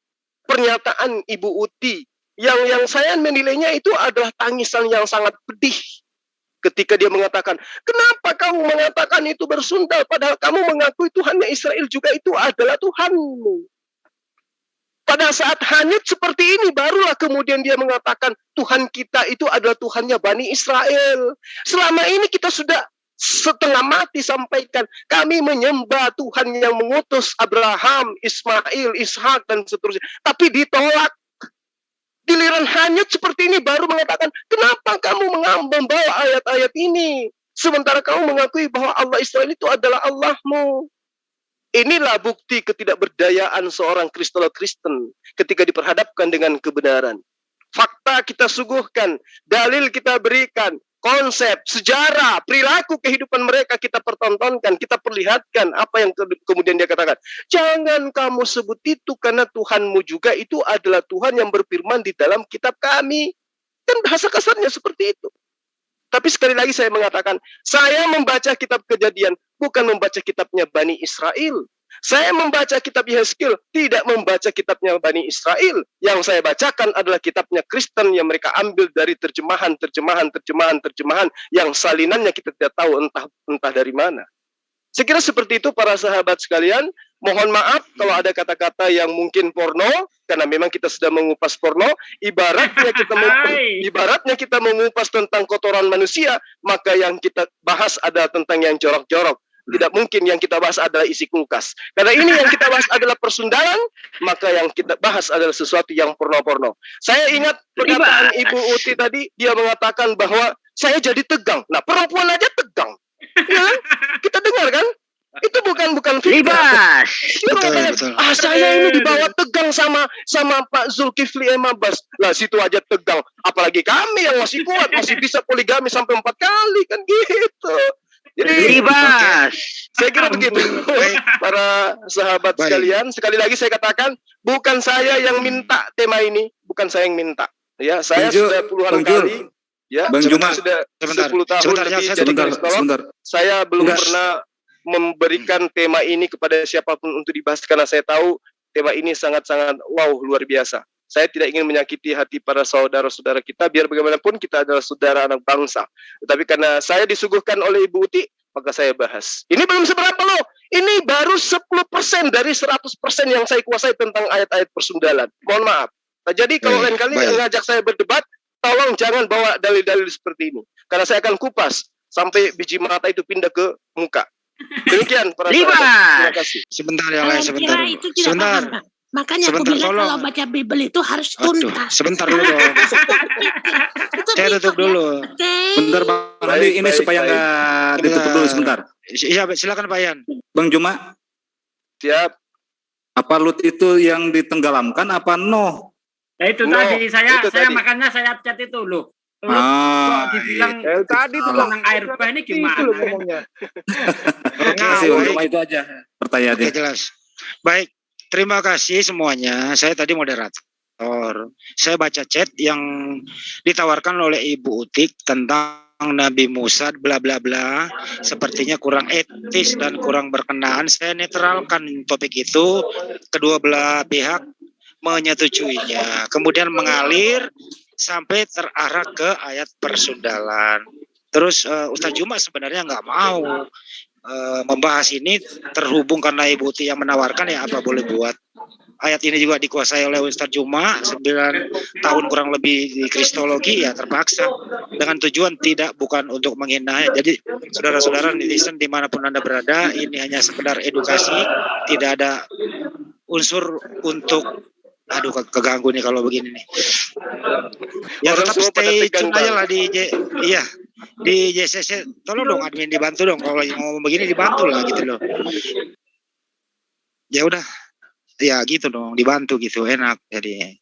pernyataan Ibu Uti. Yang saya menilainya itu adalah tangisan yang sangat pedih. Ketika dia mengatakan, kenapa kamu mengatakan itu bersundal, padahal kamu mengakui Tuhannya Israel juga itu adalah Tuhanmu. Pada saat hanyut seperti ini, barulah kemudian dia mengatakan, Tuhan kita itu adalah Tuhannya Bani Israel. Selama ini kita sudah setengah mati sampaikan, kami menyembah Tuhan yang mengutus Abraham, Ismail, Ishak, dan seterusnya. Tapi ditolak. Giliran hanyut seperti ini baru mengatakan, kenapa kamu membawa ayat-ayat ini? Sementara kamu mengakui bahwa Allah Israel itu adalah Allahmu. Inilah bukti ketidakberdayaan seorang Kristen ketika diperhadapkan dengan kebenaran. Fakta kita suguhkan, dalil kita berikan, konsep, sejarah, perilaku kehidupan mereka kita pertontonkan, kita perlihatkan apa yang kemudian dia katakan. Jangan kamu sebut itu karena Tuhanmu juga itu adalah Tuhan yang berfirman di dalam kitab kami. Kan bahasa kasarnya seperti itu. Tapi sekali lagi saya mengatakan, saya membaca kitab Kejadian, bukan membaca kitabnya Bani Israel. Saya membaca kitab Yehezkiel, tidak membaca kitabnya Bani Israel. Yang saya bacakan adalah kitabnya Kristen yang mereka ambil dari terjemahan yang salinannya kita tidak tahu entah dari mana. Saya kira seperti itu para sahabat sekalian. Mohon maaf kalau ada kata-kata yang mungkin porno, karena memang kita sudah mengupas porno. Ibaratnya kita mengupas tentang kotoran manusia, maka yang kita bahas adalah tentang yang jorok-jorok. Tidak mungkin yang kita bahas adalah isi kulkas. Karena ini yang kita bahas adalah persundaran, maka yang kita bahas adalah sesuatu yang porno-porno. Saya ingat perkataan Ibu Uti tadi, dia mengatakan bahwa saya jadi tegang. Nah, perempuan aja tegang. Ya, kita dengar kan? Itu bukan fitnah. Betul. Saya ini dibawa tegang sama Pak Zulkifli Emabas. Lah situ aja tegang. Apalagi kami yang masih kuat, masih bisa poligami sampai 4 kali kan gitu. Jadi saya kira begitu. Para sahabat sekalian, sekali lagi saya katakan, bukan saya yang minta tema ini, bukan saya yang minta. Ya, saya sudah puluhan kali. Ya, Bang Juma, sudah 10 tahun lebih jadi sebentar. Saya belum pernah memberikan tema ini kepada siapapun untuk dibahas karena saya tahu tema ini sangat-sangat luar biasa. Saya tidak ingin menyakiti hati para saudara-saudara kita, biar bagaimanapun kita adalah saudara anak bangsa. Tetapi karena saya disuguhkan oleh Ibu Uti, maka saya bahas. Ini belum seberapa loh. Ini baru 10% dari 100% yang saya kuasai tentang ayat-ayat persundalan. Mohon maaf. Nah, jadi kalau lain kali ngajak saya berdebat, tolong jangan bawa dalil-dalil seperti ini. Karena saya akan kupas sampai biji mata itu pindah ke muka. Demikian para sahabat. Terima kasih. Sebentar yang lain, sebentar. Sebentar. Makanya aku bilang kalau baca Bible itu harus tuntas. Sebentar dulu dong. Saya tutup dulu. Bentar Bang Ali, ini supaya nggak ditutup dulu sebentar. Iya, silakan Pak Yan. Bang Juma. Siap. Apa Lut itu yang ditenggelamkan apa no? Ya itu tadi saya makanya saya chat itu loh. Kok dibilang tadi tentang air bah ini gimana? Terima kasih Bang, itu aja pertanyaannya. Oke, jelas. Baik, terima kasih semuanya. Saya tadi moderator. Saya baca chat yang ditawarkan oleh Ibu Utik tentang Nabi Musa bla bla bla, sepertinya kurang etis dan kurang berkenaan. Saya netralkan topik itu, kedua belah pihak menyetujuinya. Kemudian mengalir sampai terarah ke ayat persundalan. Terus Ustaz Juma sebenarnya nggak mau membahas ini, terhubung karena Ibu Uti yang menawarkan, ya apa boleh buat. Ayat ini juga dikuasai oleh Ustaz Juma 9 tahun kurang lebih di kristologi, ya terpaksa dengan tujuan bukan untuk menghina. Jadi saudara-saudara netizen dimanapun Anda berada, ini hanya sekedar edukasi, tidak ada unsur untuk keganggu nih kalau begini nih. Ya tetap stay tune aja lah di JCC. Tolong dong admin dibantu dong, kalau lagi ngomong begini dibantu lah gitu loh. Ya udah. Ya gitu dong, dibantu gitu, enak. Jadi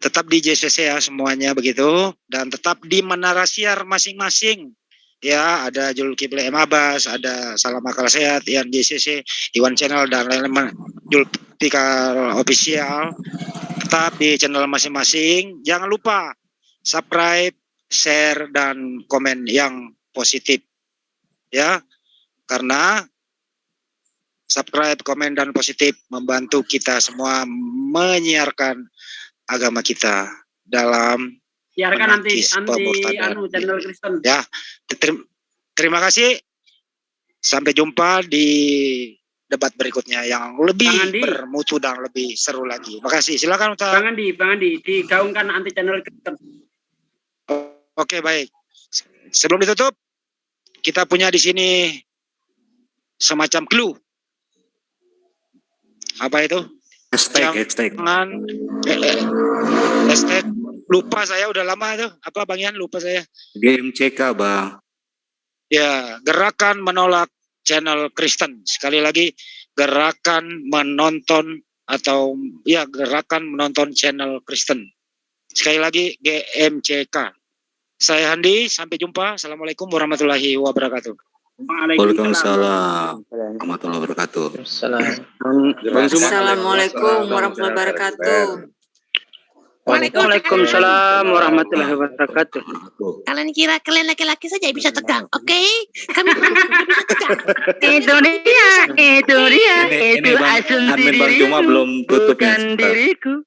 tetap di JCC ya semuanya begitu, dan tetap di Menara Siar masing-masing. Ya, ada Zulkifli Emabas, ada Salam Akal Sehat, yang JCC, Iwan Channel, dan lain-lain, Zulfikar Official. Tetap di channel masing-masing. Jangan lupa subscribe, share, dan komen yang positif. Ya, karena subscribe, komen, dan positif membantu kita semua menyiarkan agama kita dalam siarkan anti channel Kristen. Ya, terima kasih. Sampai jumpa di debat berikutnya yang lebih bermutu dan lebih seru lagi. Makasih. Silakan Ustaz. Bang Andi, digaungkan anti channel Kristen. Oke, baik. Sebelum ditutup, kita punya di sini semacam clue. Apa itu? Hashtag. Hashtag. Lupa saya, udah lama tuh. Apa Bang Ian? Lupa saya. GMCK, Bang. Ya, gerakan menolak channel Kristen. Sekali lagi, gerakan menonton gerakan menonton channel Kristen. Sekali lagi, GMCK. Saya Handi, sampai jumpa. Assalamualaikum warahmatullahi wabarakatuh. Waalaikumsalam warahmatullahi wabarakatuh. Assalamualaikum warahmatullahi wabarakatuh. Waalaikumsalam warahmatullahi wabarakatuh. Kalian kira kalian laki-laki saja bisa tegang, oke? Kami bisa tegang. Itu dia, itu asumsi Admin Bang Juma belum tutup bukan diriku.